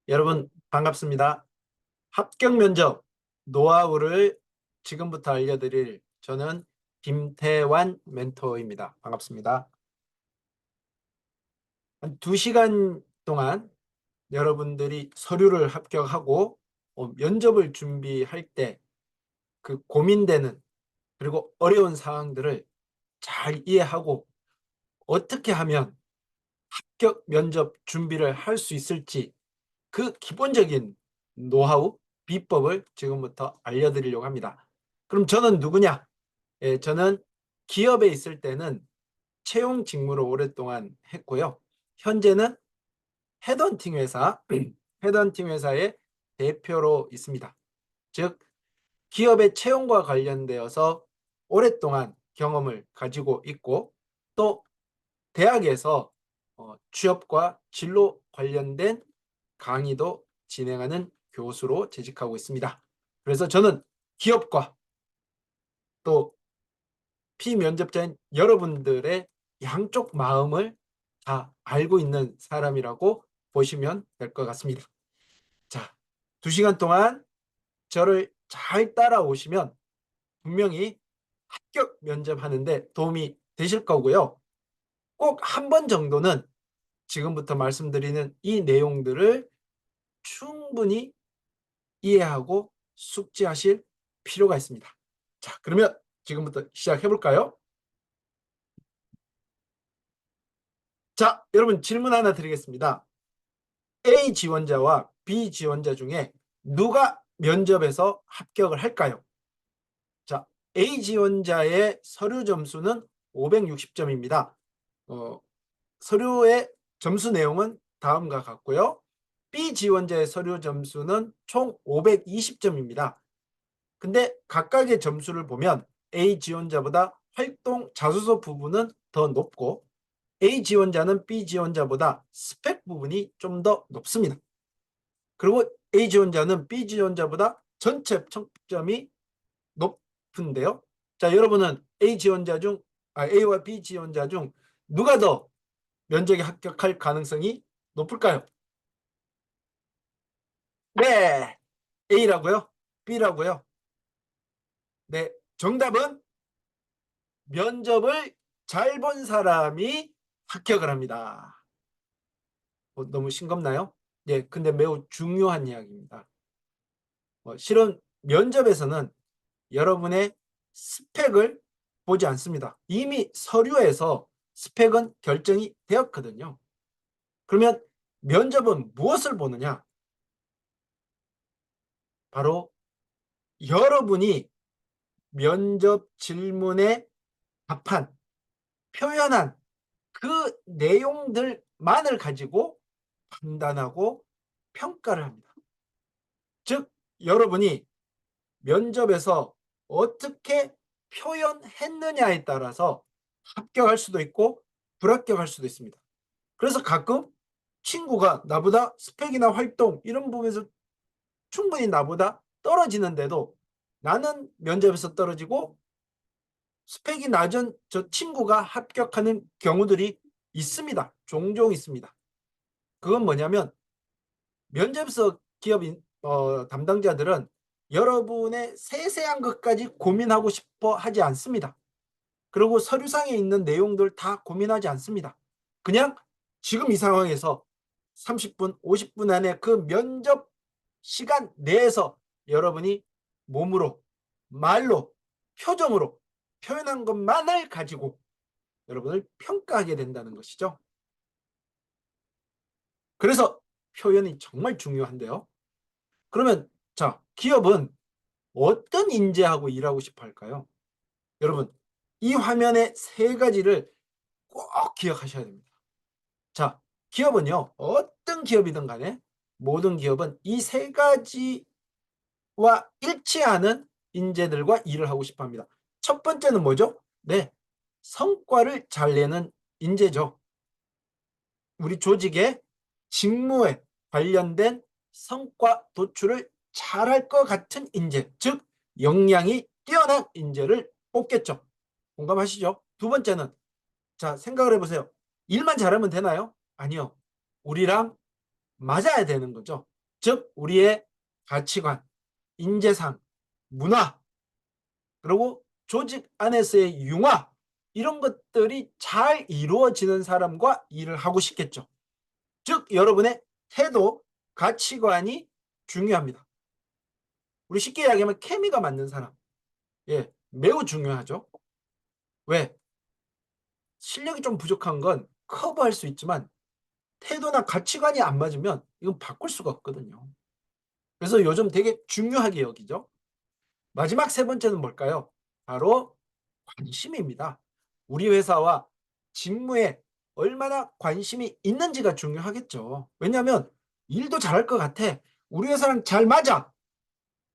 여러분 반갑습니다. 합격 면접 노하우를 지금부터 알려드릴 저는 김태환 멘토입니다. 반갑습니다. 한 2시간 동안 여러분들이 서류를 합격하고 면접을 준비할 때 그 고민되는 그리고 어려운 상황들을 잘 이해하고 어떻게 하면 합격 면접 준비를 할 수 있을지 그 기본적인 노하우, 비법을 지금부터 알려드리려고 합니다. 그럼 저는 누구냐? 저는 기업에 있을 때는 채용 직무를 오랫동안 했고요. 현재는 헤드헌팅 회사, 헤드헌팅 회사의 대표로 있습니다. 즉, 기업의 채용과 관련되어서 오랫동안 경험을 가지고 있고 또 대학에서 취업과 진로 관련된 강의도 진행하는 교수로 재직하고 있습니다. 그래서 저는 기업과 또 피면접자인 여러분들의 양쪽 마음을 다 알고 있는 사람이라고 보시면 될 것 같습니다. 자, 2시간 동안 저를 잘 따라오시면 분명히 합격 면접하는데 도움이 되실 거고요. 꼭 한 번 정도는 지금부터 말씀드리는 이 내용들을 충분히 이해하고 숙지하실 필요가 있습니다. 자, 그러면 지금부터 시작해 볼까요? 자, 여러분 질문 하나 드리겠습니다. A 지원자와 B 지원자 중에 누가 면접에서 합격을 할까요? 자, A 지원자의 서류 점수는 560점입니다. 서류의 점수 내용은 다음과 같고요. B 지원자의 서류 점수는 총 520점입니다. 근데 각각의 점수를 보면 A 지원자보다 활동 자소서 부분은 더 높고 A 지원자는 B 지원자보다 스펙 부분이 좀 더 높습니다. 그리고 A 지원자는 B 지원자보다 전체 평점이 높은데요. 자, 여러분은 A와 B 지원자 중 누가 더 면접에 합격할 가능성이 높을까요? 네, A라고요? B라고요? 네, 정답은 면접을 잘 본 사람이 합격을 합니다. 너무 싱겁나요? 예, 근데 매우 중요한 이야기입니다. 실은 면접에서는 여러분의 스펙을 보지 않습니다. 이미 서류에서 스펙은 결정이 되었거든요. 그러면 면접은 무엇을 보느냐? 바로 여러분이 면접 질문에 답한, 표현한 그 내용들만을 가지고 판단하고 평가를 합니다. 즉, 여러분이 면접에서 어떻게 표현했느냐에 따라서 합격할 수도 있고 불합격할 수도 있습니다. 그래서 가끔 친구가 나보다 스펙이나 활동 이런 부분에서 충분히 나보다 떨어지는데도 나는 면접에서 떨어지고 스펙이 낮은 저 친구가 합격하는 경우들이 있습니다. 종종 있습니다. 그건 뭐냐면 면접에서 기업 담당자들은 여러분의 세세한 것까지 고민하고 싶어 하지 않습니다. 그리고 서류상에 있는 내용들 다 고민하지 않습니다. 그냥 지금 이 상황에서 30분, 50분 안에 그 면접 시간 내에서 여러분이 몸으로, 말로, 표정으로 표현한 것만을 가지고 여러분을 평가하게 된다는 것이죠. 그래서 표현이 정말 중요한데요. 그러면 자, 기업은 어떤 인재하고 일하고 싶어 할까요? 여러분, 이 화면의 3가지를 꼭 기억하셔야 됩니다. 자, 기업은요, 어떤 기업이든 간에 모든 기업은 이 3가지와 일치하는 인재들과 일을 하고 싶어 합니다. 첫 번째는 뭐죠? 네, 성과를 잘 내는 인재죠. 우리 조직의 직무에 관련된 성과 도출을 잘할 것 같은 인재, 즉 역량이 뛰어난 인재를 뽑겠죠. 공감하시죠? 두 번째는 자, 생각을 해보세요. 일만 잘하면 되나요? 아니요. 우리랑 맞아야 되는 거죠. 즉 우리의 가치관, 인재상, 문화, 그리고 조직 안에서의 융화, 이런 것들이 잘 이루어지는 사람과 일을 하고 싶겠죠. 즉 여러분의 태도, 가치관이 중요합니다. 우리 쉽게 이야기하면 케미가 맞는 사람, 매우 중요하죠. 왜? 실력이 좀 부족한 건 커버할 수 있지만 태도나 가치관이 안 맞으면 이건 바꿀 수가 없거든요. 그래서 요즘 되게 중요하게 여기죠. 마지막 세 번째는 뭘까요? 바로 관심입니다. 우리 회사와 직무에 얼마나 관심이 있는지가 중요하겠죠. 왜냐하면 일도 잘할 것 같아. 우리 회사랑 잘 맞아.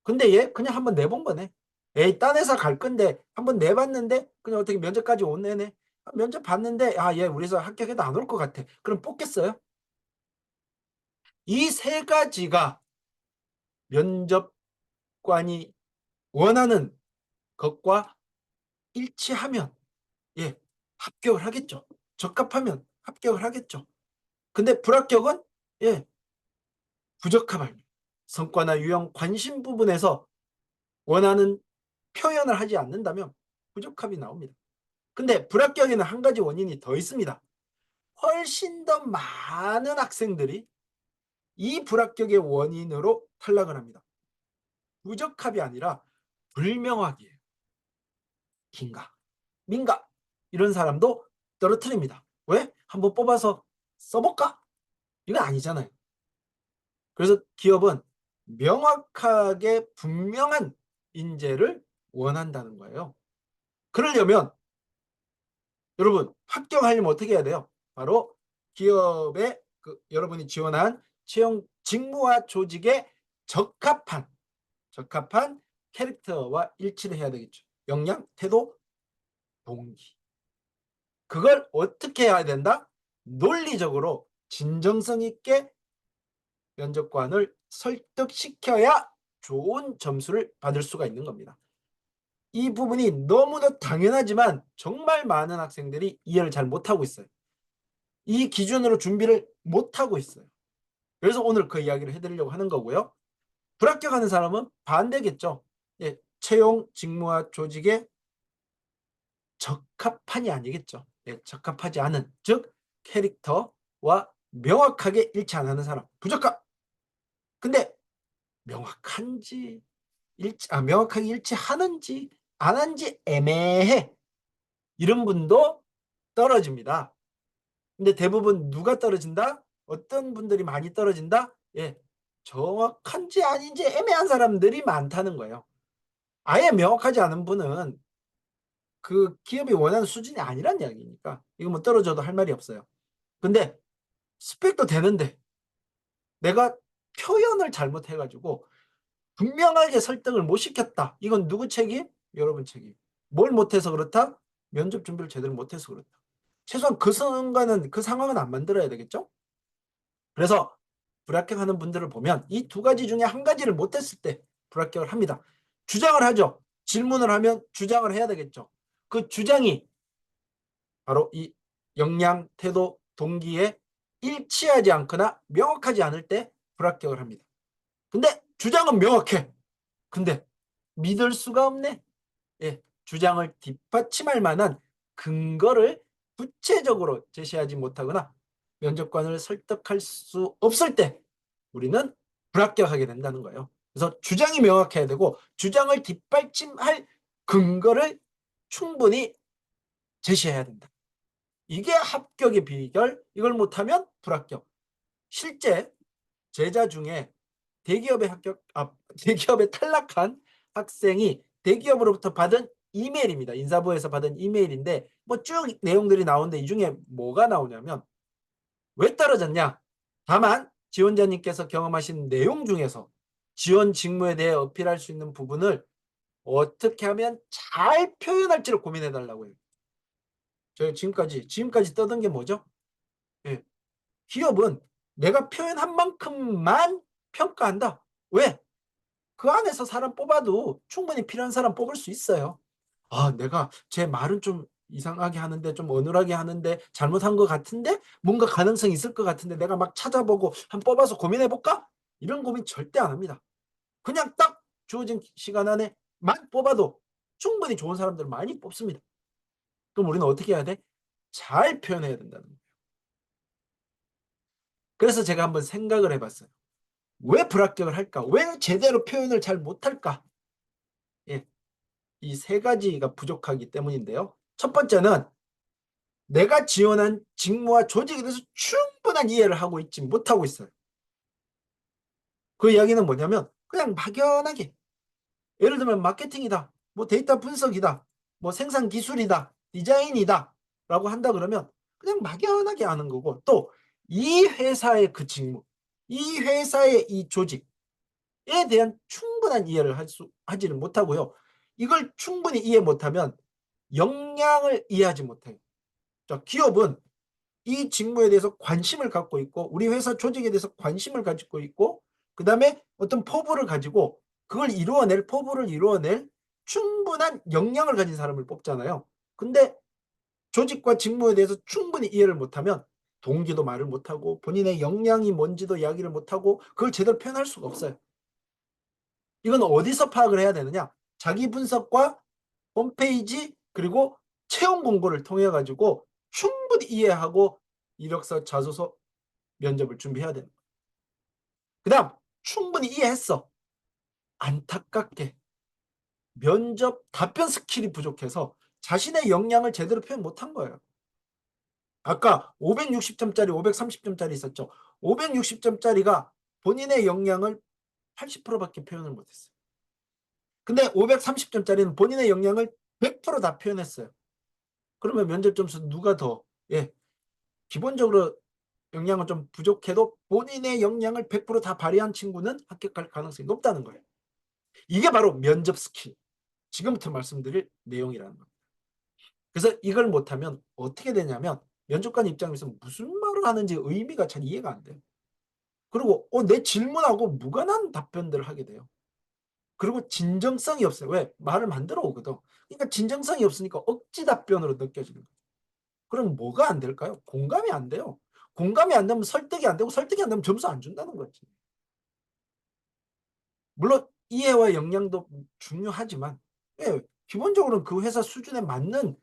근데 얘 그냥 한번 내본 거네. 에이, 딴 회사 갈 건데 한번 내봤는데 그냥 어떻게 면접까지 온 애네. 면접 봤는데 얘 우리 회사 합격해도 안 올 것 같아. 그럼 뽑겠어요? 이 세 가지가 면접관이 원하는 것과 일치하면 합격을 하겠죠. 적합하면 합격을 하겠죠. 근데 불합격은 부적합할, 성과나 유형, 관심 부분에서 원하는 표현을 하지 않는다면 부적합이 나옵니다. 근데 불합격에는 한 가지 원인이 더 있습니다. 훨씬 더 많은 학생들이 이 불합격의 원인으로 탈락을 합니다. 부적합이 아니라 불명확이에요. 긴가, 민가, 이런 사람도 떨어뜨립니다. 왜? 한번 뽑아서 써볼까? 이건 아니잖아요. 그래서 기업은 명확하게 분명한 인재를 원한다는 거예요. 그러려면 여러분 합격하려면 어떻게 해야 돼요? 바로 기업의 여러분이 지원한 채용 직무와 조직에 적합한 캐릭터와 일치를 해야 되겠죠. 역량, 태도, 동기. 그걸 어떻게 해야 된다? 논리적으로 진정성 있게 면접관을 설득시켜야 좋은 점수를 받을 수가 있는 겁니다. 이 부분이 너무나 당연하지만 정말 많은 학생들이 이해를 잘 못하고 있어요. 이 기준으로 준비를 못하고 있어요. 그래서 오늘 그 이야기를 해드리려고 하는 거고요. 불합격하는 사람은 반대겠죠. 채용 직무와 조직에 적합한이 아니겠죠. 적합하지 않은, 즉 캐릭터와 명확하게 일치 안 하는 사람, 부적합. 근데 명확하게 일치하는지 안 하는지 애매해. 이런 분도 떨어집니다. 근데 대부분 누가 떨어진다? 어떤 분들이 많이 떨어진다? 정확한지 아닌지 애매한 사람들이 많다는 거예요. 아예 명확하지 않은 분은 그 기업이 원하는 수준이 아니란 이야기니까 이거 뭐 떨어져도 할 말이 없어요. 근데 스펙도 되는데 내가 표현을 잘못해가지고 분명하게 설득을 못 시켰다. 이건 누구 책임? 여러분 책임. 뭘 못해서 그렇다? 면접 준비를 제대로 못해서 그렇다. 최소한 그 순간은, 그 상황은 안 만들어야 되겠죠? 그래서 불합격하는 분들을 보면 이 두 가지 중에 한 가지를 못했을 때 불합격을 합니다. 주장을 하죠. 질문을 하면 주장을 해야 되겠죠. 그 주장이 바로 이 역량, 태도, 동기에 일치하지 않거나 명확하지 않을 때 불합격을 합니다. 근데 주장은 명확해. 근데 믿을 수가 없네. 주장을 뒷받침할 만한 근거를 구체적으로 제시하지 못하거나 면접관을 설득할 수 없을 때 우리는 불합격하게 된다는 거예요. 그래서 주장이 명확해야 되고 주장을 뒷받침할 근거를 충분히 제시해야 된다. 이게 합격의 비결. 이걸 못하면 불합격. 실제 제자 중에 대기업에 탈락한 학생이 대기업으로부터 받은 이메일입니다. 인사부에서 받은 이메일인데 뭐 쭉 내용들이 나오는데 이 중에 뭐가 나오냐면 왜 떨어졌냐? 다만 지원자님께서 경험하신 내용 중에서 지원 직무에 대해 어필할 수 있는 부분을 어떻게 하면 잘 표현할지를 고민해 달라고 해요. 저희 지금까지 떠든 게 뭐죠? 기업은 내가 표현한 만큼만 평가한다. 왜? 그 안에서 사람 뽑아도 충분히 필요한 사람 뽑을 수 있어요. 내가 제 말은 좀 이상하게 하는데, 좀 어눌하게 하는데, 잘못한 것 같은데, 뭔가 가능성이 있을 것 같은데, 내가 막 찾아보고 한 뽑아서 고민해볼까? 이런 고민 절대 안 합니다. 그냥 딱 주어진 시간 안에 만 뽑아도 충분히 좋은 사람들 많이 뽑습니다. 그럼 우리는 어떻게 해야 돼? 잘 표현해야 된다는 거예요. 그래서 제가 한번 생각을 해봤어요. 왜 불합격을 할까? 왜 제대로 표현을 잘 못할까? 예, 이 세 가지가 부족하기 때문인데요. 첫 번째는 내가 지원한 직무와 조직에 대해서 충분한 이해를 하고 있지 못하고 있어요. 그 이야기는 뭐냐면 그냥 막연하게, 예를 들면 마케팅이다, 뭐 데이터 분석이다, 뭐 생산 기술이다, 디자인이다 라고 한다 그러면 그냥 막연하게 아는 거고, 또 이 회사의 그 직무, 이 회사의 이 조직에 대한 충분한 이해를 하지를 못하고요. 이걸 충분히 이해 못하면 역량을 이해하지 못해요. 자, 기업은 이 직무에 대해서 관심을 갖고 있고 우리 회사 조직에 대해서 관심을 가지고 있고, 그 다음에 어떤 포부를 가지고 그걸 이루어낼, 포부를 이루어낼 충분한 역량을 가진 사람을 뽑잖아요. 근데 조직과 직무에 대해서 충분히 이해를 못하면 동기도 말을 못하고 본인의 역량이 뭔지도 이야기를 못하고 그걸 제대로 표현할 수가 없어요. 이건 어디서 파악을 해야 되느냐? 자기 분석과 홈페이지 그리고 채용 공고를 통해 가지고 충분히 이해하고 이력서, 자소서, 면접을 준비해야 됩니다. 그 다음 충분히 이해했어. 안타깝게 면접 답변 스킬이 부족해서 자신의 역량을 제대로 표현 못한 거예요. 아까 560점짜리 530점짜리 있었죠. 560점짜리가 본인의 역량을 80%밖에 표현을 못했어요. 근데 530점짜리는 본인의 역량을 100%다 표현했어요. 그러면 면접 점수 누가 더, 예, 기본적으로 역량은 좀 부족해도 본인의 역량을 100%다 발휘한 친구는 합격할 가능성이 높다는 거예요. 이게 바로 면접 스킬, 지금부터 말씀드릴 내용이라는 겁니다. 그래서 이걸 못하면 어떻게 되냐면 면접관 입장에서 무슨 말을 하는지 의미가 잘 이해가 안 돼요. 그리고 내 질문하고 무관한 답변들을 하게 돼요. 그리고 진정성이 없어요. 왜? 말을 만들어 오거든. 그러니까 진정성이 없으니까 억지 답변으로 느껴지는 거예요. 그럼 뭐가 안 될까요? 공감이 안 돼요. 공감이 안 되면 설득이 안 되고, 설득이 안 되면 점수 안 준다는 거지. 물론 이해와 역량도 중요하지만, 예, 기본적으로는 그 회사 수준에 맞는,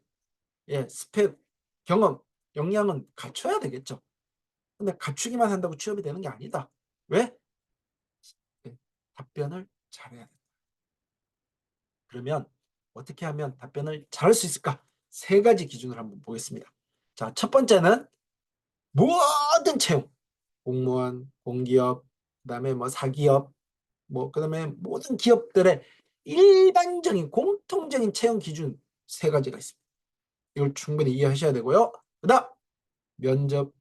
예, 스펙, 경험, 역량은 갖춰야 되겠죠. 근데 갖추기만 한다고 취업이 되는 게 아니다. 왜? 예, 답변을 잘해야 된다. 그러면 어떻게 하면 답변을 잘할 수 있을까? 세 가지 기준을 한번 보겠습니다. 자, 첫 번째는 모든 채용, 공무원, 공기업, 그다음에 뭐 사기업, 뭐 그다음에 모든 기업들의 일반적인 공통적인 채용 기준 세 가지가 있습니다. 이걸 충분히 이해하셔야 되고요. 그다음 면접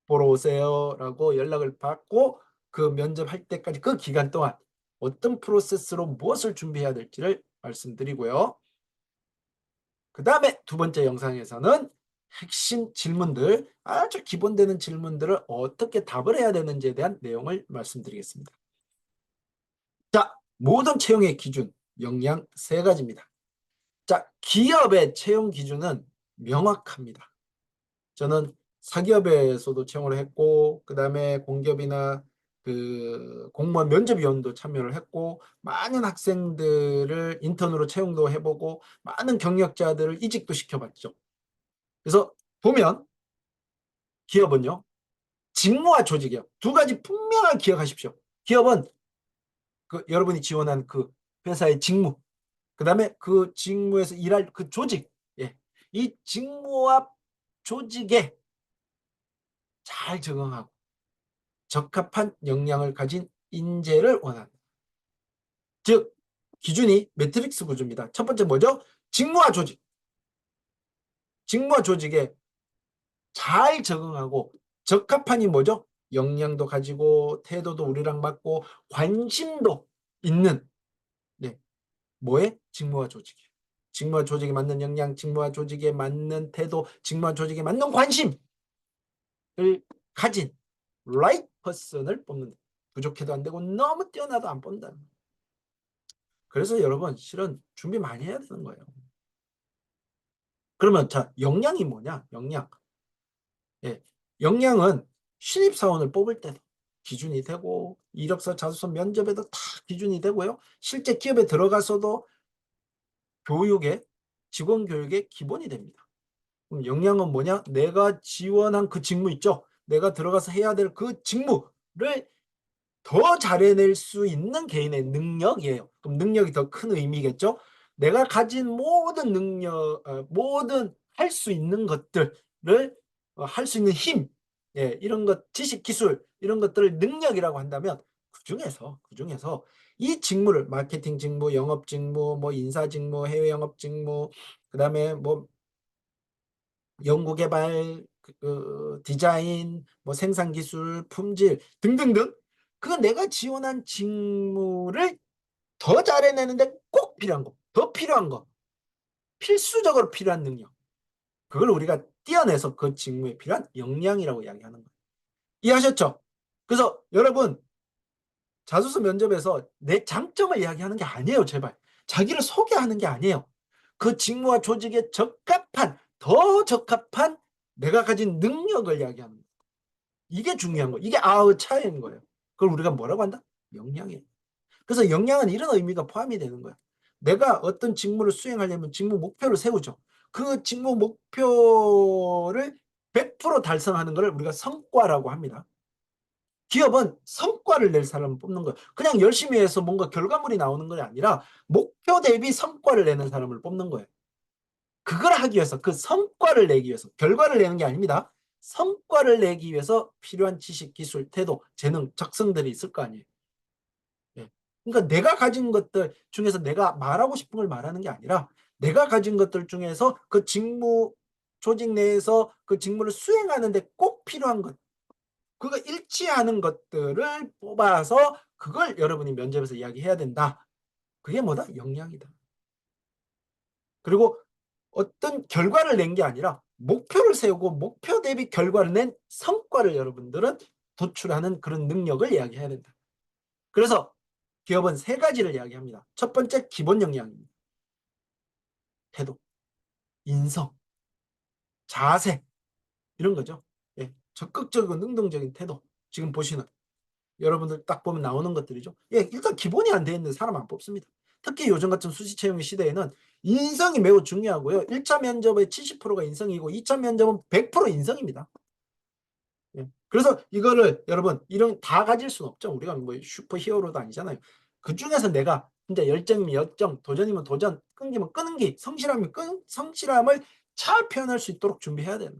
보러 오세요라고 연락을 받고 그 면접할 때까지 그 기간 동안 어떤 프로세스로 무엇을 준비해야 될지를 말씀드리고요. 그 다음에 두 번째 영상에서는 핵심 질문들, 아주 기본되는 질문들을 어떻게 답을 해야 되는지에 대한 내용을 말씀드리겠습니다. 자, 모든 채용의 기준, 역량 세 가지입니다. 자, 기업의 채용 기준은 명확합니다. 저는 사기업에서도 채용을 했고, 그 다음에 공기업이나 그 공무원 면접위원도 참여를 했고, 많은 학생들을 인턴으로 채용도 해보고, 많은 경력자들을 이직도 시켜봤죠. 그래서 보면 기업은요, 직무와 조직이요. 두 가지 분명하게 기억하십시오. 기업은 그 여러분이 지원한 그 회사의 직무, 그 다음에 그 직무에서 일할 그 조직, 예, 이 직무와 조직에 잘 적응하고 적합한 역량을 가진 인재를 원한다. 즉 기준이 매트릭스 구조입니다. 첫 번째 뭐죠? 직무와 조직. 직무와 조직에 잘 적응하고 적합한이 뭐죠? 역량도 가지고 태도도 우리랑 맞고 관심도 있는, 네, 뭐에? 직무와 조직이에요. 직무와 조직에 맞는 역량, 직무와 조직에 맞는 태도, 직무와 조직에 맞는 관심을 가진 right person을 뽑는다. 부족해도 안 되고 너무 뛰어나도 안 뽑는다. 그래서 여러분 실은 준비 많이 해야 되는 거예요. 그러면 자, 역량이 뭐냐? 역량. 예, 역량은 신입사원을 뽑을 때도 기준이 되고 이력서 자소서 면접에도 다 기준이 되고요. 실제 기업에 들어가서도 교육의 직원 교육의 기본이 됩니다. 그럼 역량은 뭐냐? 내가 지원한 그 직무 있죠. 내가 들어가서 해야 될 그 직무를 더 잘해낼 수 있는 개인의 능력이에요. 그럼 능력이 더 큰 의미겠죠. 내가 가진 모든 능력, 모든 할 수 있는 것들을 할 수 있는 힘, 예, 이런 것, 지식, 기술 이런 것들을 능력이라고 한다면 그 중에서 이 직무를 마케팅 직무, 영업 직무, 뭐 인사 직무, 해외 영업 직무, 그다음에 뭐 연구개발, 디자인, 뭐 생산기술, 품질 등등등 그 내가 지원한 직무를 더 잘해내는데 꼭 필요한 거, 더 필요한 거, 필수적으로 필요한 능력. 그걸 우리가 띄어내서 그 직무에 필요한 역량이라고 이야기하는 거예요. 이해하셨죠? 그래서 여러분 자소서 면접에서 내 장점을 이야기하는 게 아니에요. 제발. 자기를 소개하는 게 아니에요. 그 직무와 조직에 적합한, 더 적합한 내가 가진 능력을 이야기하는 거예요. 이게 중요한 거예요. 이게 차이인 거예요. 그걸 우리가 뭐라고 한다? 역량이에요. 그래서 역량은 이런 의미가 포함이 되는 거예요. 내가 어떤 직무를 수행하려면 직무 목표를 세우죠. 그 직무 목표를 100% 달성하는 것을 우리가 성과라고 합니다. 기업은 성과를 낼 사람을 뽑는 거예요. 그냥 열심히 해서 뭔가 결과물이 나오는 게 아니라 목표 대비 성과를 내는 사람을 뽑는 거예요. 그걸 하기 위해서, 그 성과를 내기 위해서, 결과를 내는 게 아닙니다. 성과를 내기 위해서 필요한 지식, 기술, 태도, 재능, 적성들이 있을 거 아니에요. 예. 그러니까 내가 가진 것들 중에서 내가 말하고 싶은 걸 말하는 게 아니라 내가 가진 것들 중에서 그 직무, 조직 내에서 그 직무를 수행하는데 꼭 필요한 것, 그거 일치하는 것들을 뽑아서 그걸 여러분이 면접에서 이야기해야 된다. 그게 뭐다? 역량이다. 그리고 어떤 결과를 낸 게 아니라 목표를 세우고 목표 대비 결과를 낸 성과를 여러분들은 도출하는 그런 능력을 이야기해야 된다. 그래서 기업은 세 가지를 이야기합니다. 첫 번째 기본 역량입니다. 태도, 인성, 자세 이런 거죠. 예, 적극적이고 능동적인 태도. 지금 보시는 여러분들 딱 보면 나오는 것들이죠. 예, 일단 기본이 안 돼 있는 사람 안 뽑습니다. 특히 요즘 같은 수시 채용의 시대에는 인성이 매우 중요하고요. 1차 면접의 70%가 인성이고 2차 면접은 100% 인성입니다. 예. 그래서 이거를 여러분 이런 다 가질 수는 없죠. 우리가 뭐 슈퍼 히어로도 아니잖아요. 그 중에서 내가 진짜 열정이면 열정, 도전이면 도전, 끈기면 끈기, 성실하면 성실함을 잘 표현할 수 있도록 준비해야 되는.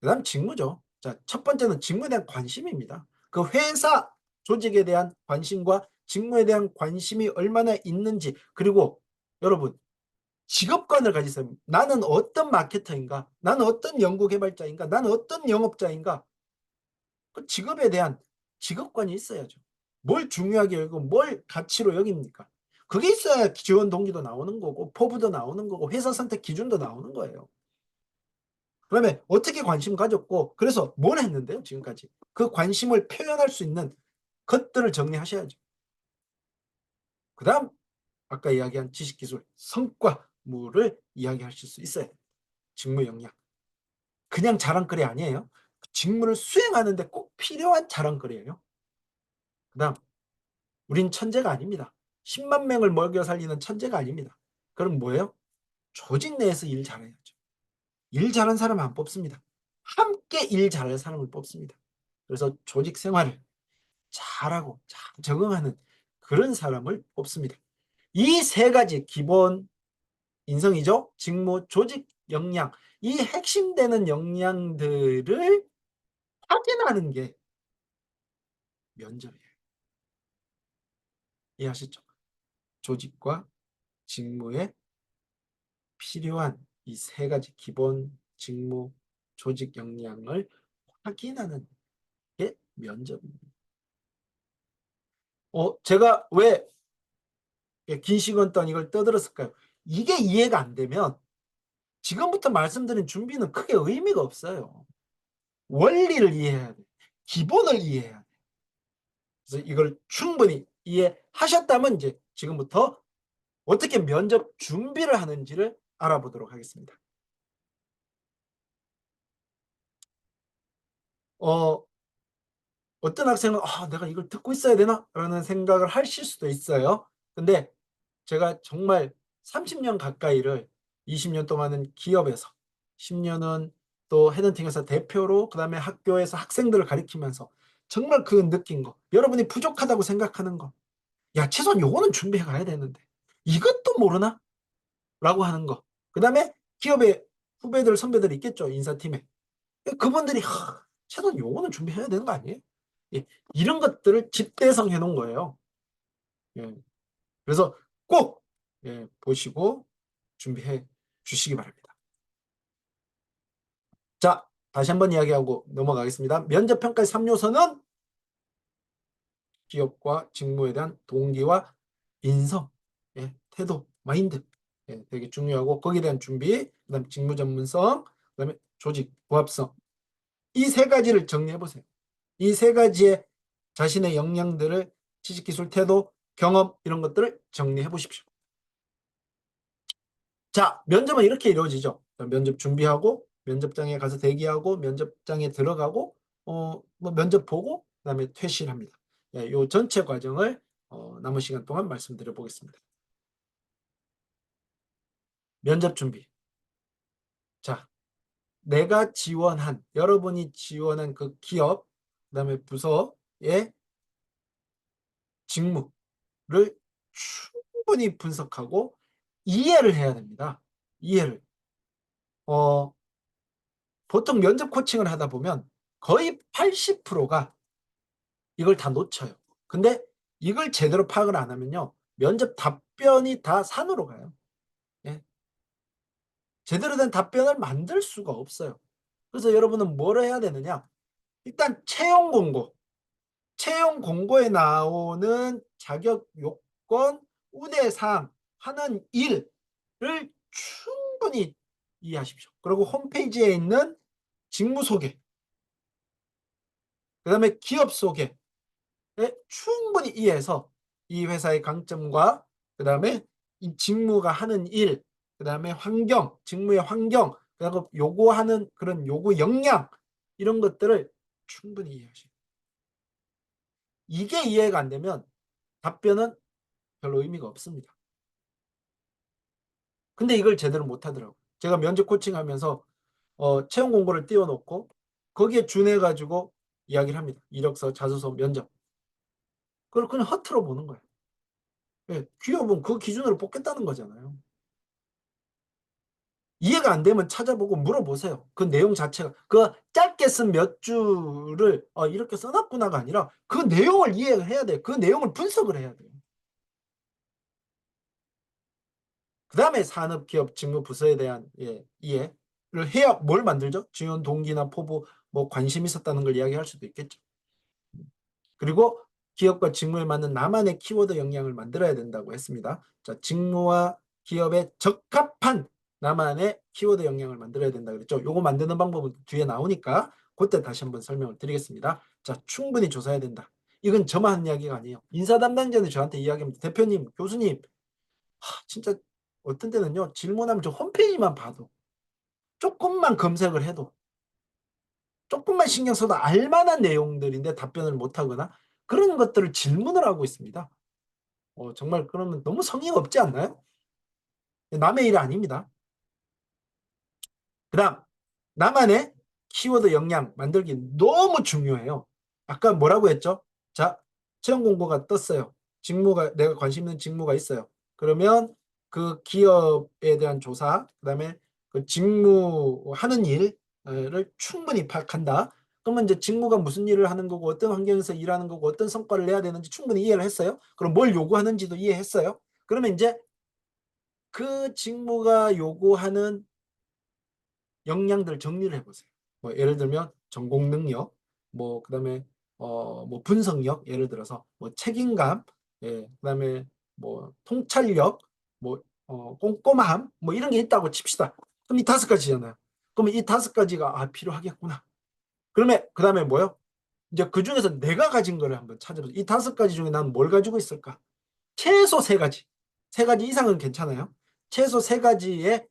그다음 직무죠. 자, 첫 번째는 직무에 대한 관심입니다. 그 회사 조직에 대한 관심과 직무에 대한 관심이 얼마나 있는지, 그리고 여러분 직업관을 가지세요. 나는 어떤 마케터인가? 나는 어떤 연구개발자인가? 나는 어떤 영업자인가? 그 직업에 대한 직업관이 있어야죠. 뭘 중요하게 여기고 뭘 가치로 여깁니까? 그게 있어야 지원 동기도 나오는 거고 포부도 나오는 거고 회사 선택 기준도 나오는 거예요. 그러면 어떻게 관심 가졌고 그래서 뭘 했는데요 지금까지. 그 관심을 표현할 수 있는 것들을 정리하셔야죠. 그 다음 아까 이야기한 지식기술 성과물을 이야기하실 수 있어요. 직무 역량. 그냥 자랑거리 아니에요. 직무를 수행하는데 꼭 필요한 자랑거리예요. 그 다음 우린 천재가 아닙니다. 10만 명을 먹여 살리는 천재가 아닙니다. 그럼 뭐예요? 조직 내에서 일 잘해야죠. 일 잘하는 사람 안 뽑습니다. 함께 일 잘하는 사람을 뽑습니다. 그래서 조직 생활을 잘하고 잘 적응하는 그런 사람을 뽑습니다. 이 세 가지 기본 인성이죠. 직무, 조직, 역량. 이 핵심되는 역량들을 확인하는 게 면접이에요. 이해하시죠? 조직과 직무에 필요한 이 세 가지 기본 직무, 조직 역량을 확인하는 게 면접입니다. 제가 왜 긴 시간 동안 이걸 떠들었을까요? 이게 이해가 안 되면 지금부터 말씀드린 준비는 크게 의미가 없어요. 원리를 이해해야 돼. 기본을 이해해야 돼. 그래서 이걸 충분히 이해하셨다면 이제 지금부터 어떻게 면접 준비를 하는지를 알아보도록 하겠습니다. 어, 어떤 학생은 내가 이걸 듣고 있어야 되나? 라는 생각을 하실 수도 있어요. 근데 제가 정말 30년 가까이를 20년 동안은 기업에서 10년은 또 헤드헌팅에서 대표로 그다음에 학교에서 학생들을 가리키면서 정말 그 느낀 거 여러분이 부족하다고 생각하는 거 야 최소한 요거는 준비해 가야 되는데 이것도 모르나? 라고 하는 거 그다음에 기업의 후배들 선배들 있겠죠 인사팀에 그분들이 최소한 요거는 준비해야 되는 거 아니에요? 예, 이런 것들을 집대성 해놓은 거예요. 예, 그래서 꼭 보시고 준비해 주시기 바랍니다. 자, 다시 한번 이야기하고 넘어가겠습니다. 면접평가의 3요소는 기업과 직무에 대한 동기와 인성, 태도, 마인드 되게 중요하고 거기에 대한 준비, 그다음 직무 전문성, 그다음에 조직, 부합성 이 세 가지를 정리해 보세요. 이 세 가지의 자신의 역량들을 지식, 기술, 태도, 경험 이런 것들을 정리해 보십시오. 자, 면접은 이렇게 이루어지죠. 면접 준비하고 면접장에 가서 대기하고 면접장에 들어가고 뭐 면접 보고 그다음에 퇴실합니다. 이 전체 과정을 남은 시간 동안 말씀드려 보겠습니다. 면접 준비. 자, 내가 지원한 여러분이 지원한 그 기업 그다음에 부서의 직무를 충분히 분석하고 이해를 해야 됩니다. 이해를. 보통 면접 코칭을 하다 보면 거의 80%가 이걸 다 놓쳐요. 근데 이걸 제대로 파악을 안 하면요. 면접 답변이 다 산으로 가요. 예. 제대로 된 답변을 만들 수가 없어요. 그래서 여러분은 뭘 해야 되느냐? 일단 채용 공고. 채용 공고에 나오는 자격 요건, 우대사항, 하는 일을 충분히 이해하십시오. 그리고 홈페이지에 있는 직무 소개, 그 다음에 기업 소개, 충분히 이해해서 이 회사의 강점과 그 다음에 이 직무가 하는 일, 그 다음에 환경, 직무의 환경, 그리고 요구하는 그런 요구 역량 이런 것들을 충분히 이해하시고 이게 이해가 안 되면 답변은 별로 의미가 없습니다. 근데 이걸 제대로 못 하더라고요. 제가 면접 코칭하면서 채용 공고를 띄워놓고 거기에 준해 가지고 이야기를 합니다. 이력서, 자소서, 면접. 그걸 그냥 허투루 보는 거예요. 기업은 그 기준으로 뽑겠다는 거잖아요. 이해가 안 되면 찾아보고 물어보세요. 그 내용 자체가 그 짧게 쓴 몇 줄을 이렇게 써놨구나가 아니라 그 내용을 이해해야 돼요. 그 내용을 분석을 해야 돼요. 그 다음에 산업, 기업, 직무, 부서에 대한 이해를 해야 뭘 만들죠? 지원 동기나 포부, 뭐 관심 있었다는 걸 이야기할 수도 있겠죠. 그리고 기업과 직무에 맞는 나만의 키워드 역량을 만들어야 된다고 했습니다. 자, 직무와 기업에 적합한 나만의 키워드 역량을 만들어야 된다 그랬죠. 요거 만드는 방법은 뒤에 나오니까 그때 다시 한번 설명을 드리겠습니다. 자, 충분히 조사해야 된다. 이건 저만 하는 이야기가 아니에요. 인사 담당자는 저한테 이야기합니다. 대표님, 교수님, 진짜 어떤 때는요. 질문하면 저 홈페이지만 봐도 조금만 검색을 해도 조금만 신경 써도 알만한 내용들인데 답변을 못하거나 그런 것들을 질문을 하고 있습니다. 정말 그러면 너무 성의가 없지 않나요? 남의 일 아닙니다. 그 다음 나만의 키워드 역량 만들기 너무 중요해요. 아까 뭐라고 했죠? 자, 채용 공고가 떴어요. 직무가 내가 관심 있는 직무가 있어요. 그러면 그 기업에 대한 조사, 그다음에 그 직무하는 일을 충분히 파악한다. 그러면 이제 직무가 무슨 일을 하는 거고 어떤 환경에서 일하는 거고 어떤 성과를 내야 되는지 충분히 이해를 했어요. 그럼 뭘 요구하는지도 이해했어요. 그러면 이제 그 직무가 요구하는 역량들 정리를 해보세요. 뭐 예를 들면 전공 능력, 뭐 그다음에 뭐 분석력, 예를 들어서 뭐 책임감, 그다음에 뭐 통찰력, 뭐 꼼꼼함, 뭐 이런 게 있다고 칩시다. 그럼 이 다섯 가지잖아요. 그러면 이 다섯 가지가 필요하겠구나. 그러면 그다음에 뭐요? 이제 그 중에서 내가 가진 거를 한번 찾아보세요. 이 다섯 가지 중에 난 뭘 가지고 있을까? 최소 세 가지. 세 가지 이상은 괜찮아요. 최소 세 가지의